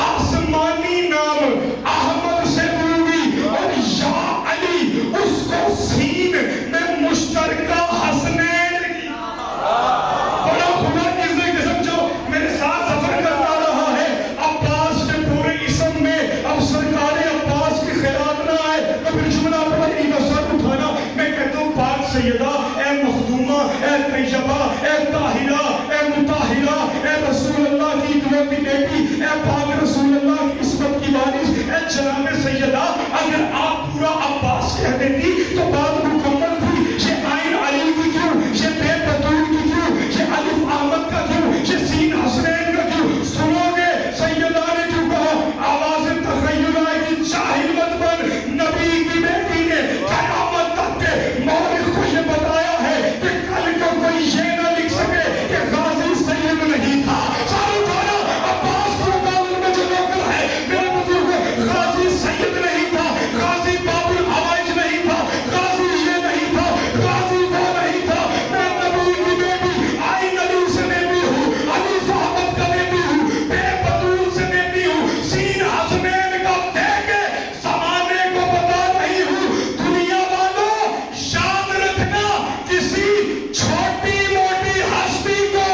آسمانی نام احمد سے دوں گی، اور یا علی اس کو سین میں مشترکہ حسنین کی بڑا خدا کی قسم جو میرے ساتھ سفر کرتا رہا ہے، عباس کے پورے اسم میں اب سرکار عباس کی خیرات نہ آئے تو پھر جملہ پڑھا نہیں کا سر اٹھانا، میں کہتا ہوں پاک سیدہ، اے مخدومہ، اے طیبہ، اے طاہرہ، اے مطہرہ، اے رسول اللہ کی اکلوتی بیٹی، اے پاک رسول اللہ کی عصمت کی وارث، اے جناب سیدہ، اگر آپ پورا عباس کہہ دیتی تو بات مکمل تھی۔ یہ عین علی کی کیوں، یہ بے بطول کی کیوں، یہ الف احمد کا کیوں، یہ سین حسنین کا کیوں؟ سنو گے سیدہ نے کیوں کہا، آواز تخیل آئے گی، جاہل مت بن، نبی کی بیٹی نے قیامت تک کے مورخ کو یہ بتایا ہے کہ کل کو کوئی یہ نہ لکھ سکے کہ غازی سید نہیں تھا۔ سارے کھانا عباس کو مقابل میں جو نوکر ہے میرے بزرگ، غازی سید نہیں تھا، غازی باب الحوائج نہیں تھا، غازی یہ نہیں تھا، غازی وہ نہیں تھا، میں نبی کی بیٹی عین علی سے نیتی ہوں، علی صحابت کا نیتی ہوں، بے بطول سے نیتی ہوں، سین حسنین کا دے کے زمانے کو پتا نہیں ہوں۔ دنیا والوں یاد رکھنا، کسی چھوٹی موٹی ہستی کو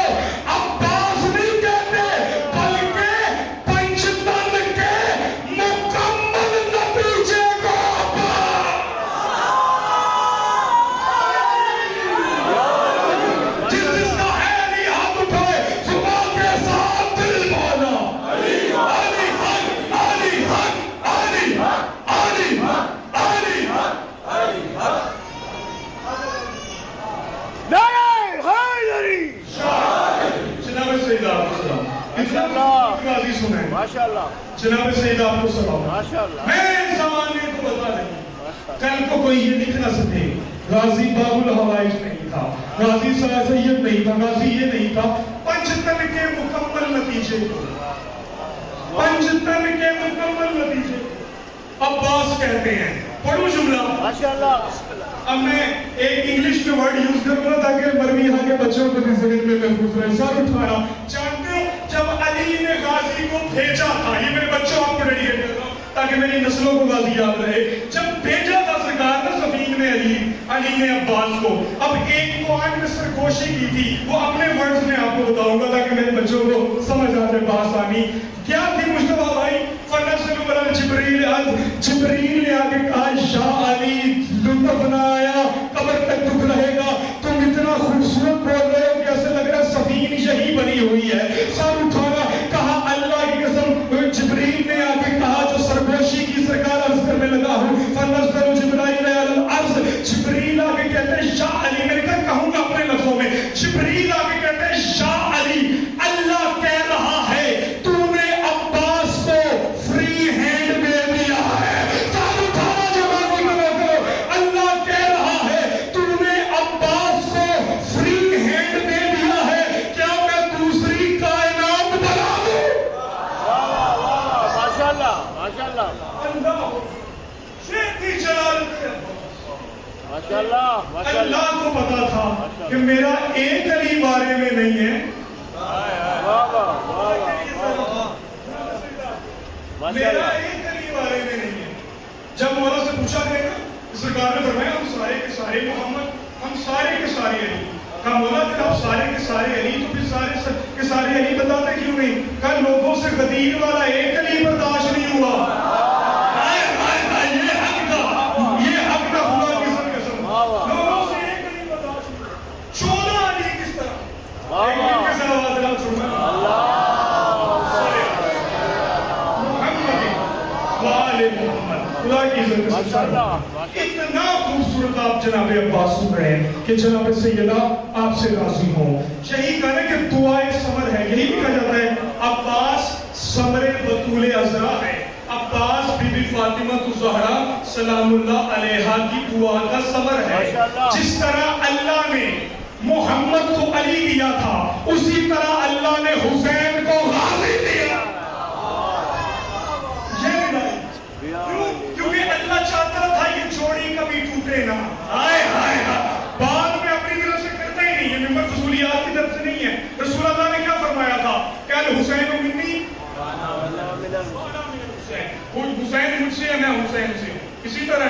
عباس نہیں کہتے، بلکہ پنجتن کے مکمل نتیجے کو جس کا ہے نہیں ہاتھ اٹھائے، زبان کے ساتھ دل بولا، علی حق، علی حق، علی حق، علی حق، علی حق، علی حق۔ نعرہ حیدری! جناب سیدہ آپ کو سلام۔ ماشاءاللہ، غازی سنیں، ماشاءاللہ، جناب سیدہ آپ کو سلام۔ ماشاءاللہ، میں زمانے کو بتا دیں، کل کو کوئی یہ لکھ نہ سکے غازی باب الحوائج نہیں تھا، غازی سید نہیں تھا، غازی یہ نہیں تھا۔ پنجتن کے مکمل نتیجے کو، پنجتن کے مکمل نتیجے کو عباس کہتے ہیں۔ پڑھو جملہ، ماشاءاللہ۔ اب میں ایک انگلش میں ورڈ یوز کروں گا تاکہ مرویہ کے بچوں کو بھی ذہن میں محفوظ رہے۔ سر اٹھانا، جانتے ہو جب علی نے غازی کو بھیجا تھا، یہ میرے بچوں آپ کو ڈیڈیکیٹ کرتا ہوں تاکہ میری نسلوں کو غازی یاد رہے، جب بھیجا تھا سرکار نے سفین میں علی نے عباس کو، اب ایک پوائنٹ میں سرگوشی کی تھی، وہ اپنے ورڈز میں آپ کو بتاؤں گا تاکہ میرے بچوں کو سمجھ آ جائے بآسانی۔ کیا تھی مصطفیٰ بھائی؟ فَنَزَلُ عَلَى جبریل نے آ کے کہا، یا علی لطف نہ آیا، قبر تک دکھ رہے گا، تم اتنا خوبصورت بول رہے ہو کہ ایسے لگ رہا ہے سفین یہی بنی ہوئی ہے۔ سر اٹھانا، کہا اللہ کی قسم، جبریل نے آ کے کہا جو سرگوشی کی سرکار عرض کرنے لگا ہوں، فَنَزَلُ جبرائیل عَلَى الْعَرْضِ، جبریل آ کے کہتے ہیں یا علی، میں نے کہوں گا اپنے لفظوں میں، جبریل آ کے کہتے ہیں یا علی، اللہ کہہ رہا ہے تو نے عباس کو فری ہینڈ دے دیا ہے۔ اللہ کہہ رہا ہے تو نے عباس کو فری ہینڈ دے دیا ہے، کیا میں دوسری کائنات بنا دوں؟ ماشاءاللہ، ماشاءاللہ، اللہ شیخی جلالت ہے، ماشاءاللہ، ماشاءاللہ، اللہ کو پتا تھا کہ میرا ایک علی بارے میں نہیں ہے، واہ واہ واہ واہ، میرا ایک علی بارے میں نہیں ہے۔ جب مولا سے پوچھا گیا سرکار نے فرمایا ہم سارے کے سارے محمد، ہم سارے کے سارے علی۔ کہا مولا کہ آپ سارے کے سارے علی تو پھر سارے کے سارے علی بتاتے کیوں نہیں؟ کہا لوگوں سے غدیر والا ایک علی برداشت نہیں ہوا۔ یہ حق تھا، یہ حق تھا خدا کی قسم، لوگوں سے ایک علی برداشت نہیں ہوا۔ 14 علی کس طرح؟ ایک دن کے ساتھ آواز دلال فرمایا خدا کی عزت سے اتنا خوبصورت آپ جناب عباس سن رہے ہیں کہ جناب سیدہ آپ سے راضی ہوں۔ یہی کہنا کہ دعائے ثمر ہے، یہی بھی کہا جاتا ہے عباس ثمر بطول عذرا ہے۔ عباس بی بی فاطمہ الزہرا سلام اللہ علیہا کی دعا کا ثمر ہے۔ جس طرح اللہ نے محمد کو علی دیا تھا، اسی طرح اللہ نے حسین کو غازی دیا۔ کیونکہ اللہ چاہتا تھا یہ جوڑی الحسین منی حسین مجھ سے ہے، میں حسین سے ہوں. اسی طرح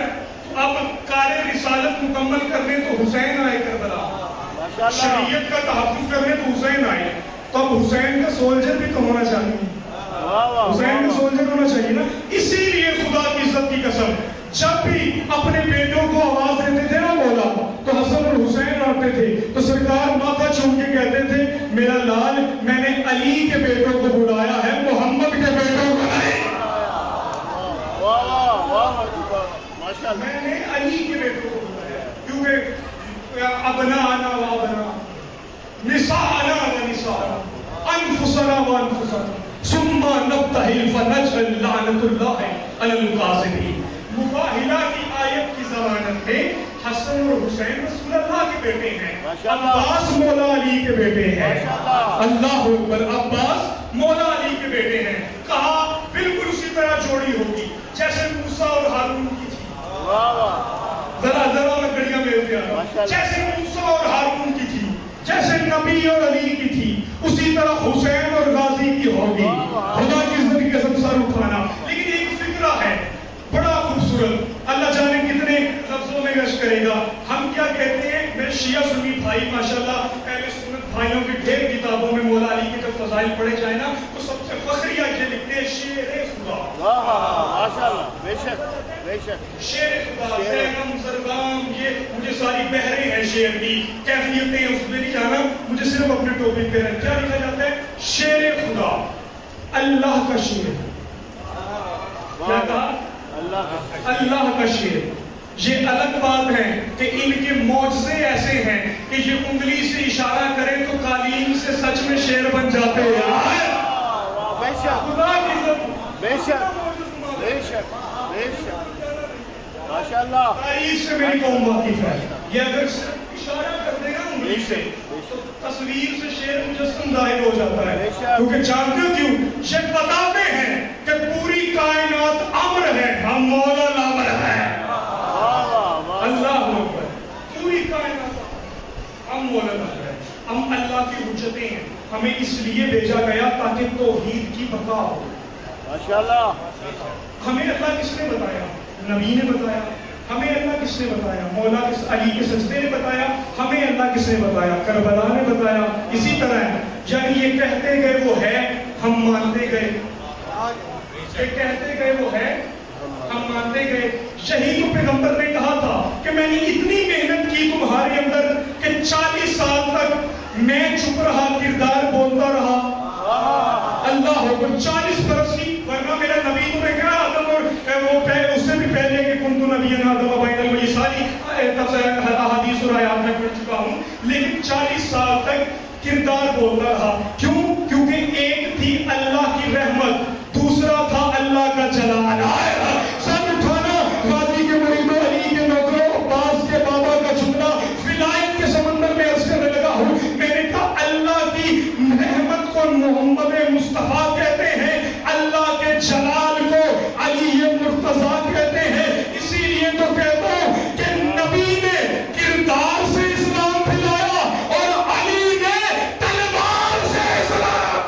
اب کار رسالت مکمل کرنے تو حسین آئے کربلا، شریعت کا تحفظ کرنے تو حسین آئے. تو اب حسین کا سولجر بھی تو ہونا چاہیے، حسین کا سولجر ہونا چاہیے نا. اسی لیے خدا کی عزت کی قسم جب بھی اپنے بیٹوں کو آواز دیتے تھے نا مولا تو حسن اور حسین آتے تھے تو سرکار ماتھا چوم کے کہتے تھے میرا لال میں نے علی کے بیٹوں کو بلایا ہے، محمد کے بیٹوں کو نہیں. میں نے علی کے بیٹوں کو بلایا کیونکہ ابناءنا و ابناء نساءنا و نساءنا انفسنا و انفسنا ثم نبتہل فنجعل لعنت اللہ علی القاذفین. مباہلہ کی آیت کی ضمانت میں حسن اور حسین رسول اللہ کے بیٹے ہیں، عباس مولا علی کے بیٹے ہیں. اللہ اکبر. عباس مولا علی کے بیٹے ہیں. کہا بالکل اسی طرح جوڑی ہوگی جیسے موسیٰ اور ہارون کی تھی. ذرا میں گڑیاں بیٹھتے ہیں. جیسے موسیٰ اور ہارون کی تھی، جیسے نبی اور علی کی تھی، اسی طرح حسین اور غازی کی ہوگی. خدا کی عزت کی قسم سر اٹھانا. لیکن ایک فکرہ ہے بڑا خوبصورت، اللہ جانے کتنے لفظوں میں گشت کرے گا. ہم کیا کہتے ہیں، میرے شیعہ سنی بھائی ماشاءاللہ اہل سنت بھائیوں کی ڈھیر کتابوں میں مولا علی کے جب فضائل پڑھے جائیں نا تو سب سے فخریہ یہ لکھتے ہیں شیر خدا. ماشاءاللہ بے شک بے شک. شیر خدا زینم زرگام یہ مجھے ساری بحریں ہیں شیر کی، کیفیتیں اس میں نہیں جانا، مجھے صرف اپنے ٹاپک پہ کیا لکھا جاتا ہے، شیر خدا اللہ کا شیر. کیا کہا؟ اللہ کا شیر. یہ الگ بات ہے کہ ان کے معجزے ایسے ہیں کہ یہ انگلی سے اشارہ کریں تو قالین سے سچ میں شیر بن جاتے ہیں. خدا کی عزت بے شک بے شک بے شک. ماشاءاللہ تاریخ سے میری قوم واقف ہے. یہ اگر صرف اشارہ کر دے گا انگلی سے تو تصویر سے شیر مجسم ظاہر ہو جاتا ہے. کیونکہ جانتے ہو کیوں؟ یہ بتاتے ہیں کہ پوری کائنات امر ہے، ہم مولا الامر ہیں. اللہ اکبر. پوری کائنات ہم مولا الامر ہیں، ہم اللہ کی حجتیں ہیں. ہمیں اس لیے بھیجا گیا تاکہ توحید کی بقا ہو. ماشاءاللہ. ہمیں اللہ کس نے بتایا؟ نبی نے بتایا. ہمیں اللہ کس نے بتایا؟ مولا علی کے سجدے نے بتایا. ہمیں اللہ کس نے بتایا؟ کربلا نے بتایا. اسی طرح یعنی یہ کہتے گئے وہ ہے، ہم مانتے گئے. یہ کہتے گئے وہ ہے، ہم مانتے گئے. یہی تو پیغمبر نے کہا تھا کہ میں نے اتنی محنت کی تمہارے اندر کہ 40 سال تک میں چپ رہا، کردار بولتا رہا. اللہ اکبر. 40 برس کی، ورنہ میرا نبی تو کہا آدم اور وہ اس سے بھی پہلے کہ کنتو نبی آدم بین یہ ساری احادیث اور آیات میں پڑھ چکا ہوں. لیکن 40 سال تک کردار بولتا رہا. کیوں؟ کیونکہ ایک تھی اللہ کی رحمت، دوسرا تھا اللہ کا جلال. سب اٹھانا غازی کے مریدوں، علی کے نوکروں، عباس کے بابا کا جملہ ولایت کے سمندر میں عرض کرنے لگا ہوں. میں نے کہا اللہ کی رحمت کو محمد مصطفیٰ کہتے ہیں، اللہ کے جلال کو علی مرتضیٰ کہتے ہیں. اسی لیے تو کہتا ہوں کہ نبی نے کردار سے اسلام پھیلایا اور علی نے تلوار سے اسلام.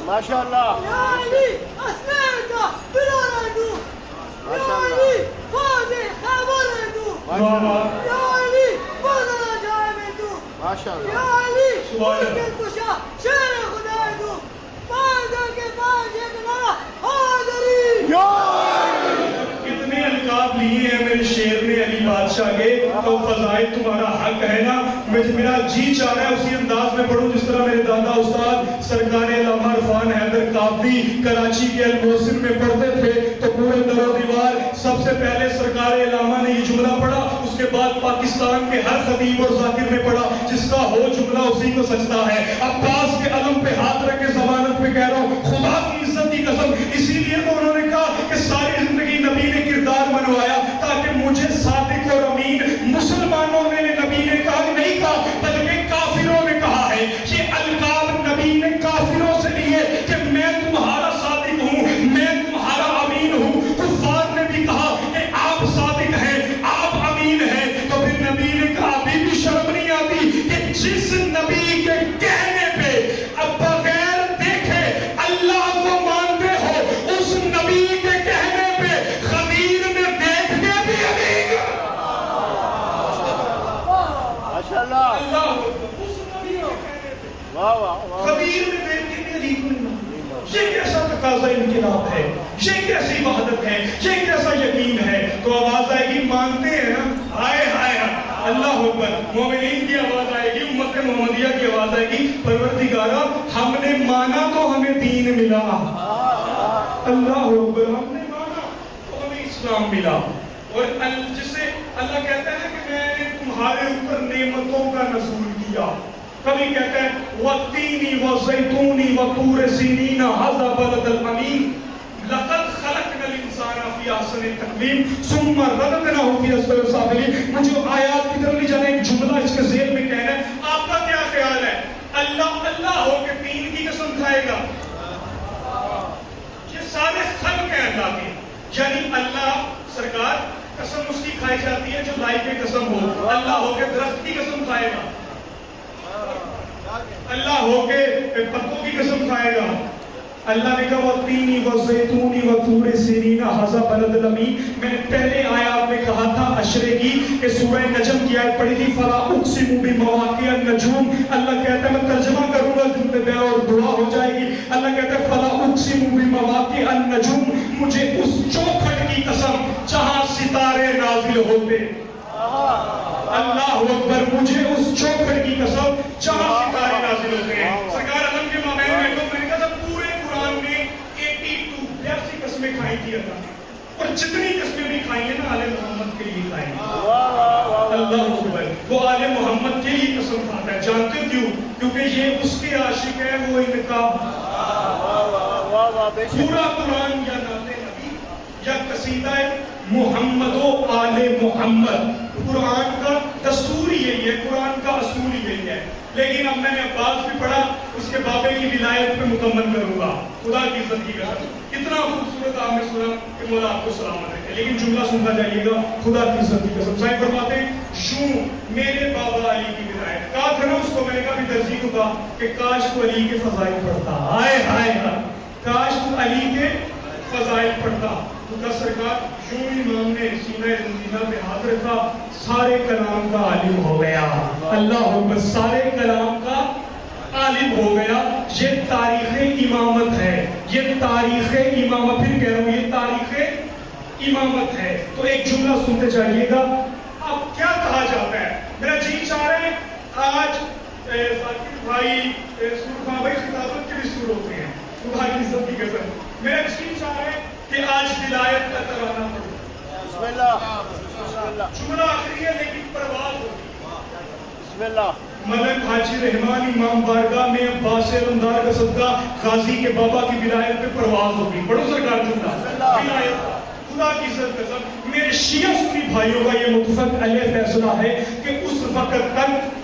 ماشاءاللہ. ماشاءاللہ. کتنے القاب لیے ہیں میرے شیر نے علی بادشاہ کے تو فضائل تمہارا حق ہے نا. میرا جی چاہ رہا ہے اسی انداز میں پڑھوں جس طرح میرے دادا استاد سرکار علامہ عرفان حیدر کاوی کراچی کے الموسم میں پڑھتے تھے تو پورے در و دیوار سب سے پہلے سرکار علامہ نے یہ جملہ پڑھا, اس کے بعد پاکستان کے ہر خطیب اور ذاکر نے پڑھا, جس کا ہو جملہ اسی کو سجدہ ہے. عباس کے علم پہ ہاتھ رکھ کے ضمانت پہ کہہ رہا ہوں خدا کی عزت کی قسم, اسی لیے تو انہوں نے کہا کہ ساری زندگی نبی نے کردار بنوایا تاکہ مجھے صادق اور امین. مسلمانوں نے نبی نے کہا نہیں کہا بلکہ کافروں نے کہا ہے. یہ القاب نبی نے کافروں سے لیے کہ میں تمہارا صادق ہوں, میں تمہارا امین ہوں. کفار نے بھی کہا کہ آپ صادق ہیں, آپ امین ہیں. تو پھر نبی نے کہا ابھی بھی شرم نہیں آتی کہ جس نبی کے کہنے پہ اب بغیر دیکھے اللہ کو مانتے ہو, اس نبی کے کہنے پہ خدیر نے دیکھ کے بھی امین. ماشاءاللہ اللہ اس نبی کے کہنے پہ واہ واہ خدیر نے دیکھ کے بھی امین. یہ کیسا تقاضا انقلاب ہے, یہ کیسی وحدت ہے, یہ کیسا یقین ہے. تو آواز آئے گی مانتے ہیں نا, ہائے ہائے اللہ اکبر, مومنین کی آواز آئے گی, امت محمدیہ کی آواز آئے گی, پروردگارا ہم نے مانا تو ہمیں دین ملا. اللہ اکبر, ہم نے مانا تو ہمیں اسلام ملا. اور جس سے اللہ کہتا ہے کہ میں نے تمہارے اوپر نعمتوں کا نزول کیا. کبھی کہتا ہے وَالتِّينِ وَالزَّيْتُونِ وَطُورِ سِينِينَ هَذَا بَلَدَ الْأَمِينَ لَقَدْ خَلَقْنَا الْإِنسَانَ فِي أَحْسَنِ تَقْوِيمٍ ثُمَّ رَدَدْنَاهُ فِي أَسْفَلِ السَّافِلِينَ. مجھے آیات کی طرف لے جانا, ایک جملہ اس کے ذیل میں کہنا ہے. آپ کا کیا خیال ہے اللہ اللہ ہو کے تین کی قسم کھائے گا؟ یہ سارے خلق ہیں اللہ کے, یعنی اللہ سرکار قسم اس کی کھائی جاتی ہے جو لائی کے قسم ہو. اللہ ہو کے درخت کی قسم کھائے گا, اللہ ہو کے پتوں کی قسم کھائے گا. اللہ نے کہا وَالتِّينِ وَالزَّيْتُونِ وَطُورِ سِينِينَ هَذَا بَلَدُ الْأَمِينَ. میں نے پہلے آیات میں کہا تھا عشرے کی کہ سورہ نجم کی آیت پڑھی تھی فَلَا أُقْسِمُ بِمَوَاقِعِ النُّجُومِ. اللہ کہتا ہے میں ترجمہ کروں گا جن اور دعا ہو جائے گی. اللہ کہتا ہے فَلَا أُقْسِمُ بِمَوَاقِعِ النُّجُومِ, مجھے اس چوکھٹ کی قسم جہاں ستارے نازل ہوتے. اللہ اکبر, مجھے اس چوکھٹ کی قسم جہاں ستارے نازل ہوتے ہیں. سرکار عالم کے مابین میں تو میں نے کہا پورے قرآن میں 82 قسمیں کھائی تھی اللہ نے, اور جتنی قسمیں بھی کھائی ہیں نا آل محمد کے لیے کھائی ہیں. اللہ اکبر, وہ آل محمد کے لیے قسم کھاتا ہے. جانتے کیوں؟ کیونکہ یہ اس کے عاشق ہے, وہ ان کا پورا قرآن یا نعت نبی یا قصیدہ محمد و آل محمد, قرآن کا دستور یہی ہے, قرآن کا اصول یہی ہے. لیکن اب میں نے عباس بھی پڑھا, اس کے بابے کی ولایت پہ مکمل کروں گا. خدا کی عزت کی قسم کتنا خوبصورت آپ نے سنا کہ مولا آپ کو سلامت رکھے. لیکن جملہ سنتا جائیے گا, خدا کی عزت کی قسم. صاحب فرماتے ہیں یوں میرے بابا علی کی ولایت. کہا تھا نا اس کو, میں نے کہا بھی درزی کو کہا کہ کاش تو علی کے فضائل پڑھتا, ہائے ہائے ہائے, کاش تو علی کے فضائل پڑھتا. خدا سرکار یوں امام نے سینہ زنجیرہ پہ ہاتھ رکھا, سارے کلام کا عالم ہو گیا. اللہ اکبر, سارے کلام کا عالم ہو گیا. یہ تاریخ امامت ہے, یہ تاریخ امامت, پھر کہہ رہا ہوں یہ تاریخ امامت ہے. تو ایک جملہ سنتے جائیے گا. اب کیا کہا جاتا ہے, میرا جی چاہ رہے ہیں آج ذاکر بھائی سرخان بھائی خطابت کے بھی سور ہوتے ہیں, خدا کی عزت کی قسم. میرا جی چاہ رہے ہیں کہ آج ولایت کا ترانہ پڑھو. بسم اللہ بسم اللہ. جملہ آخری ہے لیکن پرواز ہوگی. بسم اللہ. ملک حاجی رحمان امام بارگاہ میں عباس علمدار کا صدقہ غازی کے بابا کی ولایت پہ پرواز ہوگی. پڑھو سرکار جملہ ولایت کا. خدا کی عزت قسم میرے شیعہ سنی بھائیوں کا یہ متفق علیہ فیصلہ ہے کہ اس وقت تک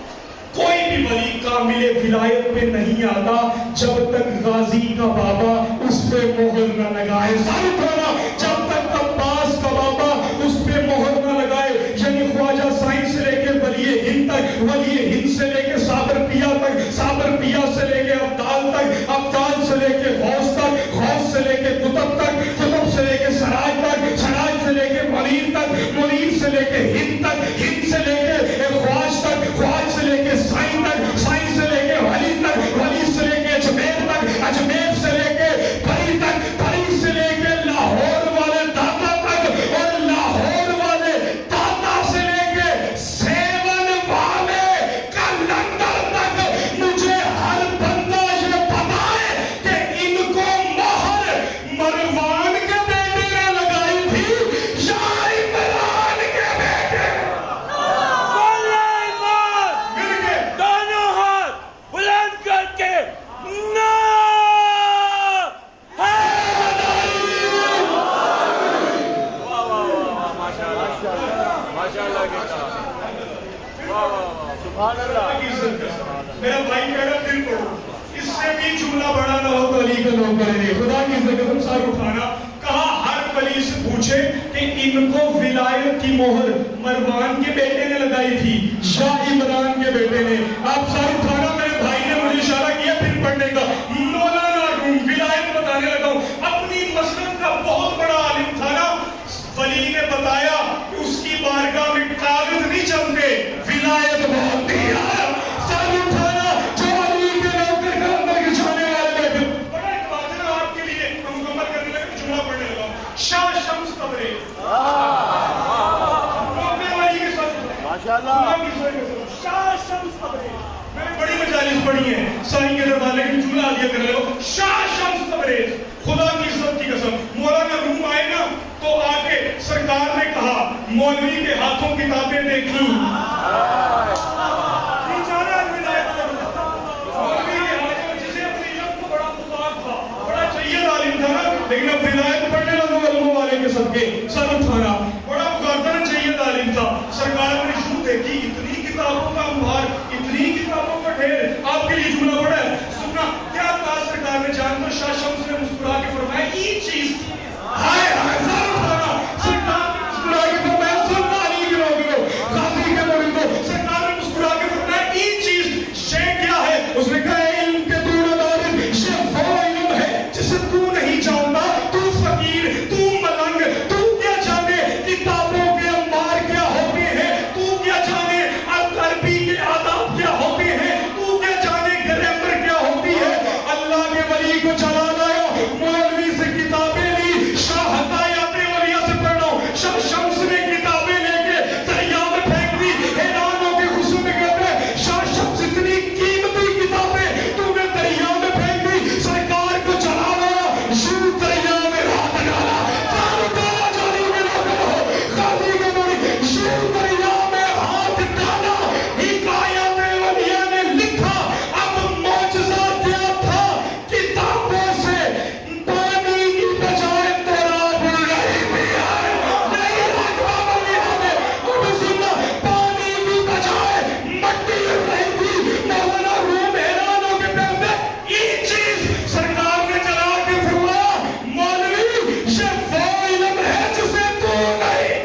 کوئی بھی ولی کامل ولایت پہ نہیں آتا جب تک غازی کا بابا اس پہ مہر نہ لگائے. جب تک عباس کا بابا اس پہ مہر نہ لگائے. یعنی خواجہ سائیں سے لے کے ولی ہند تک, ولی ہند سے لے کے صابر پیا تک, صابر پیا سے لے کے ابدال تک, ابدال سے لے کے غوث تک, غوث سے لے کے قطب تک, قطب سے لے کے سراج تک, سراج سے لے کے منیر تک, منیر سے لے کے ہند تک, ہند سے لے کے خواج تک, خواج سے لے کے سائن تک, سائن سے لے کے ولی تک, ولی سے لے کے اجمیر تک, اجمیر سے لے کے پری تک, پری سے لے کے لاہور پڑے نہیں. خدا کی قسم سر اٹھانا. کہا ہر ولی سے پوچھے کہ ان کو ولایت کی مہر مروان کے بیٹے نے لگائی تھی یا عمران کے بیٹے نے؟ آپ سر اٹھانا. میرے بھائی نے مجھے اشارہ کیا پھر پڑھنے کا. مولانا روم ولایت بتانے لگا ہوں. اپنی مسلک کا بہت بڑا عالم تھا نا. ولی نے بتایا کہ اس کی بارگاہ میں کاغذ نہیں چلتے, ولایت بہت دی ہے. سر اٹھانا جو علی کے نوکر کلندر کے چھانے والے بیٹھے. بڑا ایک بات ہے آپ کے لیے ہم مکمل کرنے لگے, جملہ پڑھنے لگا. شاہ شمس تبریز نوکر والی کے ساتھ ماشاءاللہ. شاہ شمس تبریز میں نے بڑی مجالس پڑھی ہیں سائی کے دربار, لیکن جملہ آدیا کر لو. شاہ شمس تبریز خدا کی عزت کی قسم. مولانا روم آئے نا تو آ کے سرکار نے کہا مولوی کے ہاتھوں کتابیں دیکھی. لیکن اب ولایت پڑھنے لگوں علموں والے کے صدقے. سر اٹھانا. بڑا مقدر چاہیے تعلیم تھا. سرکار نے شروع دیکھی اتنی کتابوں کا انبار, اتنی کتابوں کا ڈھیر. آپ کے لیے جملہ پڑھا ہے سننا. کیا کہا سرکار نے جان کر؟ شاہ شمس نے مسکرا کے فرمایا ایک چیز. ہائے ہائے سر اٹھانا. سرکار نے مسکرا کے فرمایا سننا علی کے لوگوں غازی کے مریدوں. سرکار نے مسکرا کے فرمایا ایک چیز. شے کیا ہے؟ اس نے کہا علم کے دور دارد شے وہ علم ہے جسے تو نہیں جانتا. تو فقیر, تو ملنگ, تو کیا جانے کتابوں کے انبار کیا ہوتے ہیں. تو کیا جانے عربی کے آداب کیا ہوتے ہیں. تو کیا جانے گرامر کیا ہوتی ہے. اللہ کے ولی کو چلا لایا, مولوی سے کتابیں لی, شاہ حکایات اولیاء سے پڑھ رہا ہوں. شاہ شمس نے کتابیں لے کے دریا میں پھینک دی. حیران ہو کے غصے میں کہتے ہیں شاہ شمس اتنی قیمتی کتابیں تو نے دریا میں پھینک دی. سرکار کو چلا لایا, یوں دریا میں ہاتھ ڈالا. سارے ڈالا جاری میں لوگ ہو غازی کے بڑی یوں دریا میں ہاتھ ڈالا. حکایات اولیاء نے لکھا. اب معجزہ کیا تھا؟ کتابوں سے پانی کی بجائے تیراب اڑ رہی تھی. نہیں رکھا اولیاء نے. اب سننا, پانی کی بجائے مٹی اڑ رہی تھی. مولانا روم حیران ہو کے کہتے یہ چیز. سرکار نے چلا کے فرمایا مولوی یہ وہ علم ہے جسے تو نہیں.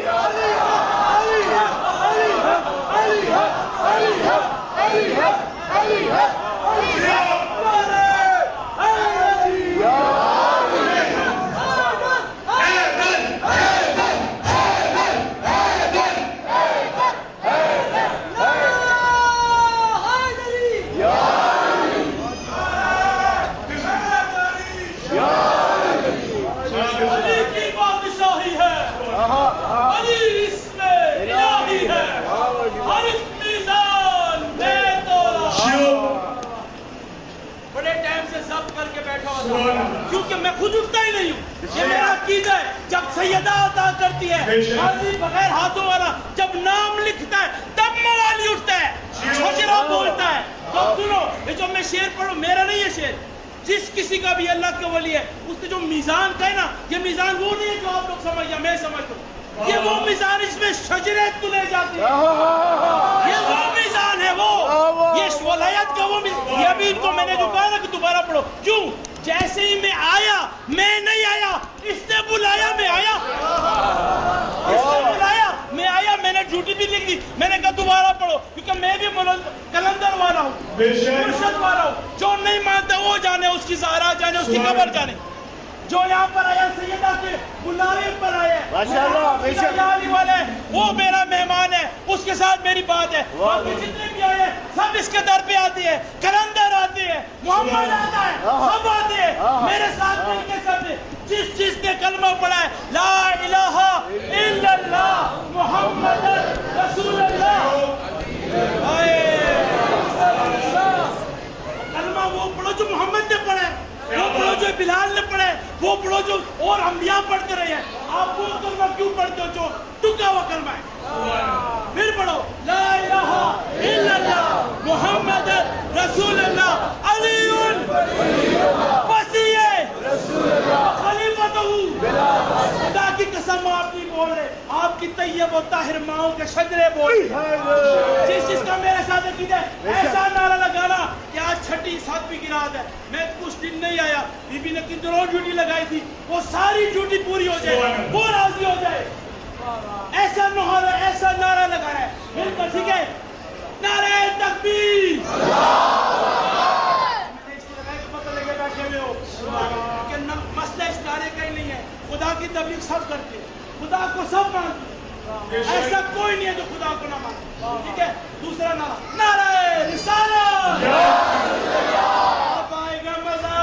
علی کی بادشاہی ہے, علی اس میں الہی ہے. ہر ایک میزان دے تو بڑے ٹائم سے ضبط کر کے بیٹھا ہوا تھا کیونکہ میں خود اٹھتا ہی نہیں ہوں. یہ میرا عقیدہ ہے. جب سیدہ عطا کرتی ہے قاضی بغیر ہاتھوں والا جب نام لکھتا ہے تب موالی اٹھتا ہے, شجرہ بولتا ہے. تو سنو, یہ جو میں شعر پڑھوں میرا نہیں ہے شعر. جس کسی کا بھی اللہ کا ولی ہے اس نے جو میزان کا ہے نا, یہ میزان وہ نہیں ہے جو آپ لوگ سمجھ جائیں, میں سمجھتا ہوں. یہ وہ میزان اس میں شجرے تلے جاتے ہیں. یہ وہ میزان ہے, وہ یہ ولایت کا وہ میزان. یہ ابھی ان کو میں نے جو کہا نا کہ دوبارہ پڑھو. کیوں؟ جیسے ہی میں آیا میں نہیں آیا, اس نے بلایا میں آیا. اس نے بلایا میں آیا. میں نے ڈیوٹی بھی لکھ دی. میں نے کہا دوبارہ پڑھو کیونکہ میں بھی کلندر والا ہوں, مرشد والا ہوں. جو نہیں مانتا وہ جانے, اس کی زہرا جانے, اس کی قبر جانے. جو یہاں پر آیا سیدہ کے بلاوے پر آیا ماشاءاللہ والے, وہ میرا مہمان ہے, اس کے ساتھ میری بات ہے. باقی جتنے بھی آئے ہیں سب اس کے در پہ آتے ہیں. کلندر آتے ہیں, محمد آتا ہے, سب آتے ہیں میرے ساتھ مل کے سب. جس نے کلمہ پڑھا ہے لا الہ الا اللہ محمد رسول اللہ, کلمہ وہ پڑھو جو محمد نے پڑھا ہے, وہ پڑھو جو بلال نے پڑھا ہے, وہ پڑھو جو اور انبیاء پڑھتے رہے ہیں. آپ وہ کلمہ کیوں پڑھتے ہو جو ٹکا ہوا کلمہ ہے؟ پھر پڑھو لا الہ الا اللہ محمد رسول اللہ علی وصی خلیفۃ. خدا کی قسم آپ نہیں بول رہے, آپ کی طیب و طاہر ماؤں کے شجرے بول جس کا میرے ساتھ عقیدہ ہے ایسا نعرہ لگانا کہ آج چھٹی ساتویں کی رات ہے، میں کچھ دن نہیں آیا، بی بی نے کتنی ڈیوٹی لگائی تھی، وہ ساری ڈیوٹی پوری ہو جائے، وہ راضی ہو جائے، ایسا نعرہ لگانا ہے مل کر، ٹھیک ہے؟ نعرہ تکبیر! مسئلہ اس نعرے کا ہی نہیں ہے، خدا کی تبلیغ سب کرتے ہیں، خدا کو سب مانتے ہیں، ایسا کوئی نہیں ہے جو خدا کو نہ مانتے، ٹھیک ہے؟ دوسرا نعرہ، نعرہ رسالت! اب آئے گا مزہ،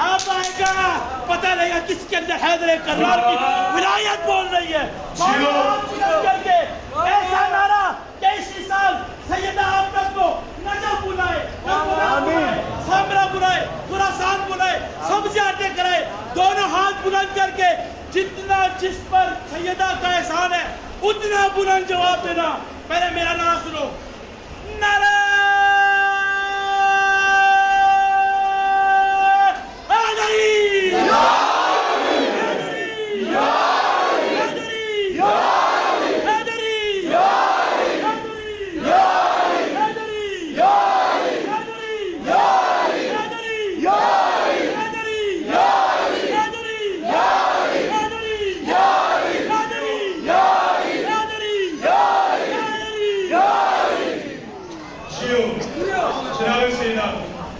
اب آئے گا، پتہ لگے گا کس کے اندر حیدر کرار کی ولایت بول رہی ہے، کر کے ایسا نعرہ کہ اسی سال سیدہ آمنہ کو نجف بلائے، سامرہ بلائے، خراسان بلائے، سب زیارتیں کرائے، دونوں ہاتھ بلند کر کے جتنا جس پر سیدہ کا احسان ہے اتنا بلند جواب دینا۔ پہلے میرا نعرہ سنو، نعرہ حیدری!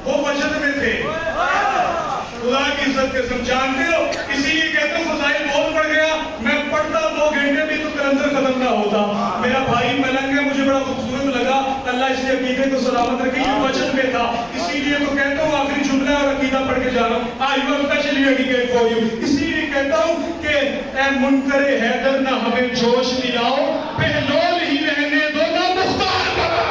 وہ مسجد میں تھے، خدا کی عزت کے سم جانتے ہو، اسی لیے کہتے ہو فضائل بہت پڑ گیا، میں پڑھتا 2 گھنٹے بھی تو کلندر ختم نہ ہوتا۔ میرا بھائی ملنگ ہے، مجھے بڑا خوبصورت لگا، اللہ اس کے عقیدے کو سلامت رکھے، یہ مسجد میں تھا، اسی لیے تو کہتا ہوں آخری جملہ اور عقیدہ پڑھ کے جا رہا ہوں، I was specially dedicated for you, اسی لیے کہتا ہوں کہ اے منکر حیدر نہ ہمیں جوش دلاؤ، بہلول ہی رہنے دو نہ مختار بناؤ۔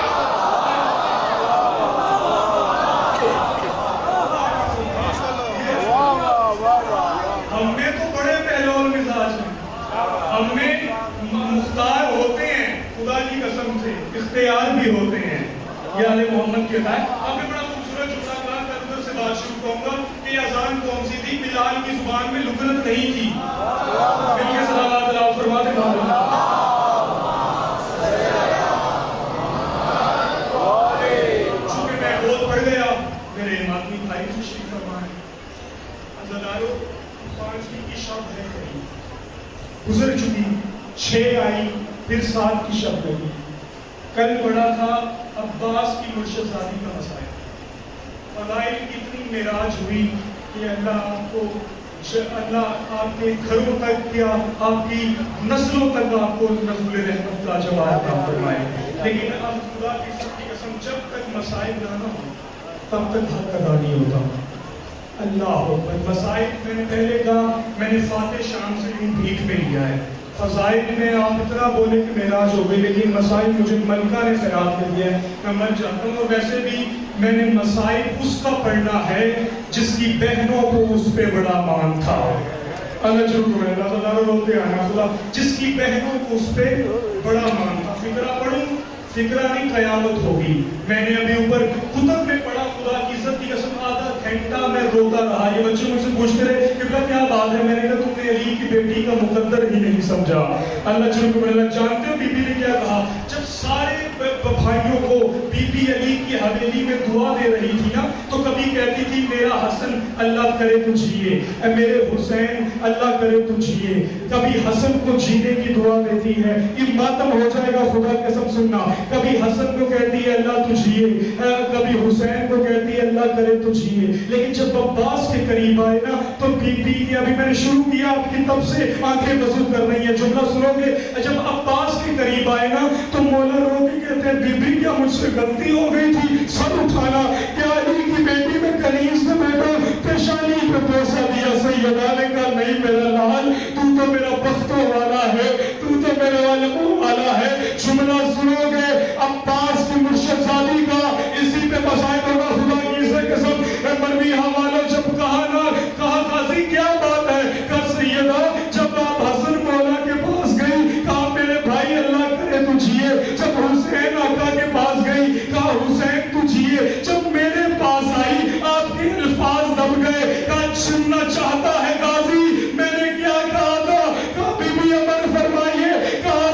ہم میں تو بڑے پہلول مزاج ہیں، ہم میں مختار ہوتے ہیں خدا کی قسم سے، اختیار بھی ہوتے ہیں، یہ آل محمد کی عطا ہے۔ اب میں بڑا خوبصورت جملہ کہا، میں ادھر سے بات شروع کروں گا کہ یہ اذان کون سی تھی؟ بلال کی زبان میں لغت نہیں تھی، مل کے صلوات اللہ فرما دے چونکہ میں بہت پڑھ گیا، میرے مادنی بھائی تشریف فرما ہے، عزادارو 5 کی شب ہے کہیں گزر چکی، 6 آئی پھر 7 کی شب گئی، کل پڑا تھا عباس کی مرشد زادی کا مسائل، فضائل اتنی معراج ہوئی کہ اللہ آپ کے گھروں تک کیا آپ کی نسلوں تک آپ کو نزول رحمت کا جواب عطا فرمائے، لیکن اب خدا کی سب کی قسم جب تک مسائل نہ ہو تب تک حق ادا نہیں ہوتا۔ اللہ اکبر، مسائل میں نے پہلے کہا، میں نے فاتح شام سے یوں بھیک میں لیا ہے، فضائل میں آپ اتنا بولے کہ معراج ہو گئی، لیکن مسائل مجھے ملکہ نے خیرات کر دیا ہے، میں مر جاتا ہوں۔ اور ویسے بھی میں نے مسائل اس کا پڑھنا ہے جس کی بہنوں کو اس پہ بڑا مان تھا، اللہ جھوٹ میں اللہ تعالیٰ روتے آنا خدا، جس کی بہنوں کو اس پہ بڑا مان تھا۔ فکرہ پڑھوں، فکرہ نہیں قیامت ہوگی، میں نے ابھی اوپر کتب میں پڑھا، خدا کی عزت کی قسم آدھا گھنٹہ میں روتا رہا، یہ بچے مجھ سے پوچھتے رہے کہ کیا بات ہے، میں نے کہا تم نے علی کی بیٹی کا مقدر ہی نہیں سمجھا، اللہ جھوٹ میں اللہ جانتے ہو بی بی نے کیا کہا، جب سارے بھائیوں کو بی بی علی کی حویلی میں دعا دے رہی تھی نا، تو کبھی کہتی تھی میرا حسن اللہ کرے تو جیے، اے میرے حسین اللہ کرے تو جیے، کبھی حسن کو جینے کی دعا دیتی ہے، یہ ماتم ہو جائے گا خدا قسم سننا، کبھی حسن کو کہتی ہے اللہ تو جیے، کبھی حسین کو کہتی ہے اللہ کرے تو جیے، لیکن جب عباس کے قریب آئے نا تو بی بی نے، ابھی میں نے شروع کیا آپ کی تب سے آنکھیں وضو کر رہی ہیں، جملہ سنو گے، جب عباس کے قریب آئے نا تو مولا رو کے کہتے ہیں بی بی کیا مجھ سے غلطی ہو گئی تھی، سر اٹھانا، کیا علی کی بیٹی میں کنیز نے بیٹا پیشانی پہ بوسہ دیا، سیدہ نے کہا نہیں میرا لال، تو میرا بختوں والا ہے، تو میرے والوں والا ہے۔ جملہ سنو گے عباس کی مرشد زادی کا، اسی پہ مسائل ہوگا خدا کی عزت قسم، مروی حوالہ جب کہا نا، کہا قاضی کیا بات ہے، کہا سیدہ جب آپ حسن مولا کے پاس گئی، کہا میرے بھائی اللہ کرے تو جیے، جب حسین آقا کے پاس گئی، کہا حسین تو جیے، جب میرے پاس آئی آپ کے الفاظ دب گئے، کہا سننا چاہتا ہے قاضی میں نے کیا کہا تھا، کہا بی بی عمر فرمائیے، کہا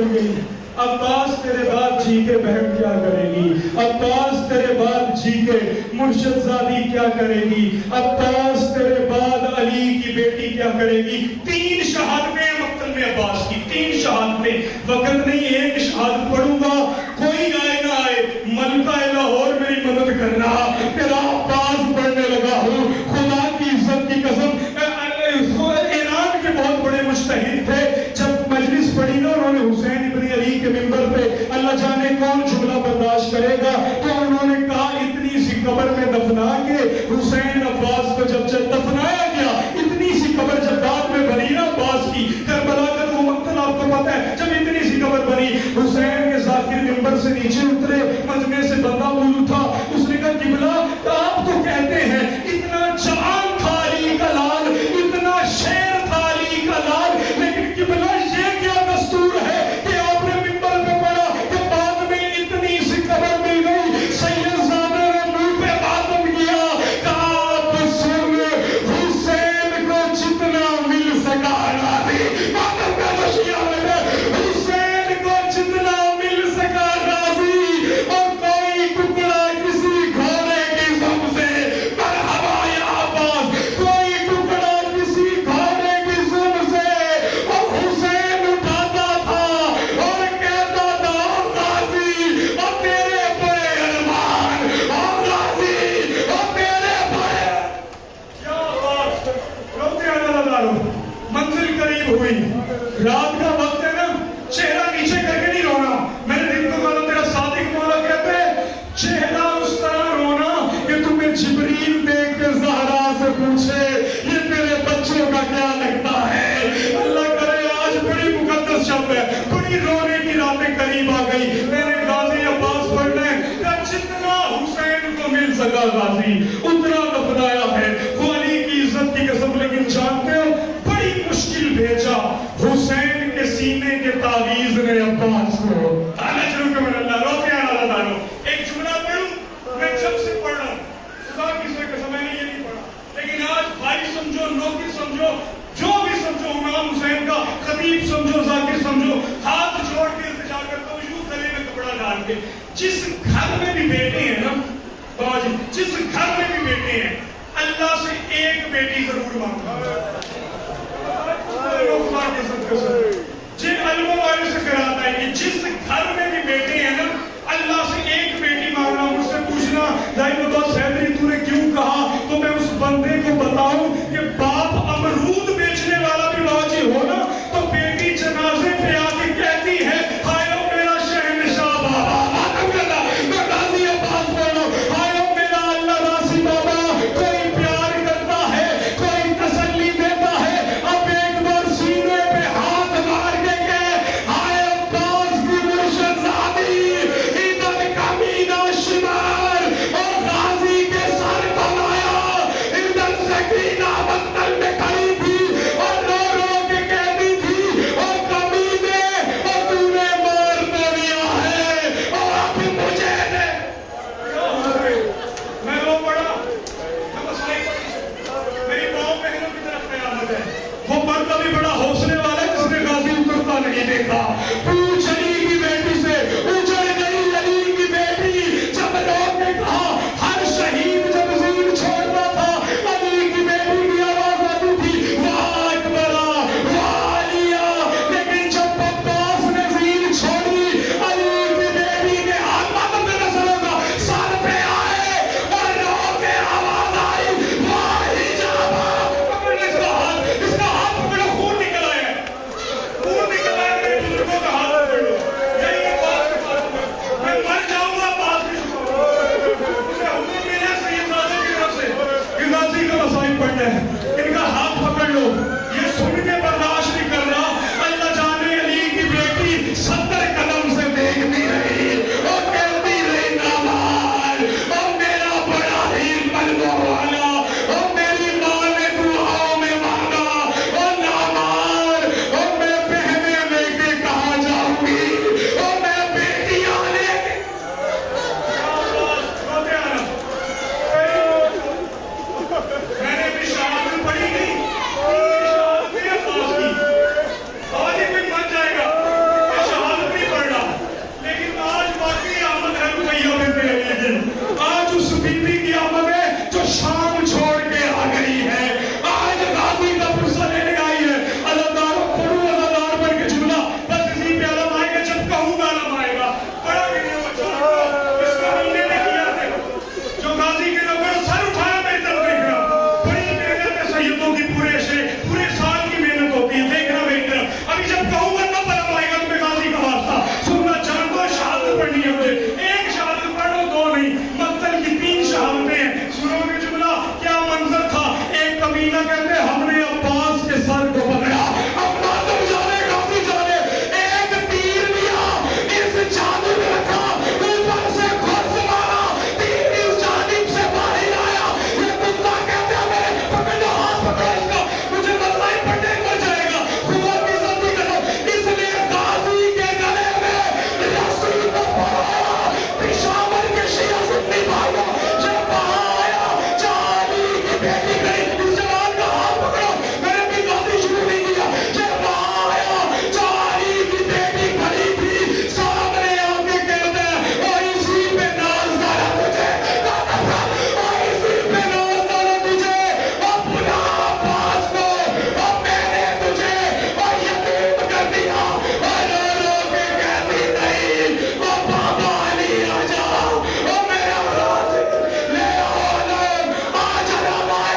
نکل گئی. عباس تیرے بعد جی کے بہن کیا کرے گی؟ عباس تیرے بعد جی کے مرشد زادی کیا کرے گی؟ عباس تیرے بعد علی کی بیٹی کیا کرے گی؟ 3 شہادتیں مقتل میں عباس کی، 3 شہادتیں. وقت نہیں ایک شہادت پڑھوں گا، کوئی آئے نہ آئے، ملکہ لاہور میری مدد کرنا. تیرا عباس پڑھنے لگا ہوں. خدا کی عزت کی قسم، ایران کے بہت بڑے مجتہد تھے. جب مجلس پڑھی نا انہوں نے حسین ابن علی کے منبر پہ، اللہ جانے کون جملہ برداشت کرے گا، تو انہوں نے کہا اتنی سی قبر میں دفنا کے حسین عباس کو جب دفنایا گیا، اتنی سی قبر جب بعد میں بنی نا عباس کی، کربلا کا وہ مقتل آپ کو پتہ ہے، جب اتنی سی قبر بنی، حسین کے ذاکر منبر سے نیچے اترے، مجمع سے بندہ بول اٹھا، اس نے کہا قبلہ آپ تو کہتے ہیں اتنا جان تھا علی کا لال، اتنا شیر تھا علی کا لال، لیکن قبلہ یہ کیا دستور ہے کہ آپ نے منبر پہ پڑھا کہ بعد میں اتنی سی قبر مل گئی. سید زادہ نے منہ پہ ماتم کیا، کہا آپ سن حسین کو جتنا مل سکا راضی. ماتم کا مشیہ لگا، حسین کو جتنا مل سکا راضی، اور کوئی ٹکڑا کسی گھوڑے کی سم سے مرحبا یا عباس، کوئی ٹکڑا کسی گھوڑے کی سم سے. اور حسین اٹھاتا تھا اور کہتا تھا غازی اور تیرے بڑے ارمان، اور غازی اور تیرے بڑے. کیا بات، روتے اللہ دارو. منزل قریب ہوئی، رات کا وقت ہے نا، چہرہ نیچے کر کے نہیں رونا. میں نے دن کو کہا تیرا صادق مولا کہتے ہیں چہرہ اس طرح رونا کہ تمہیں جبریل دیکھ کے زہرا سے پوچھے یہ تیرے بچوں کا کیا لگتا ہے. اللہ کرے آج بڑی مقدس شب ہے، بڑی رونے کی راتیں قریب آ گئی. میں نے غازی عباس پڑھنا ہے کہ جتنا حسین کو مل سکا غازی اتنا دفنایا ہے. وہ علی کی عزت کی قسم. لیکن جانتے ہو بڑی مشکل بھیجا حسین کے سینے کے تعویذ نے عباس کو. آنا شروع کر اللہ روتے ہیں اللہ دارو. ایک جملہ پڑھوں، میں جب سے پڑھ رہا ہوں خدا کی قسم میں نے یہ نہیں پڑھا، لیکن آج بھائی سمجھو، نوکر سمجھو، جو بھی سمجھو، امام حسین کا خطیب سمجھو، ذاکر سمجھو، ہاتھ جوڑ کے التجا کرتا ہوں یوں گلے میں کپڑا ڈال کے. جس گھر میں بھی بیٹے ہیں نا بابا جی، جس گھر میں بھی بیٹے ہیں اللہ سے ایک بیٹی ضرور مانگو. جن علموں والے سے کراتا ہے کہ جس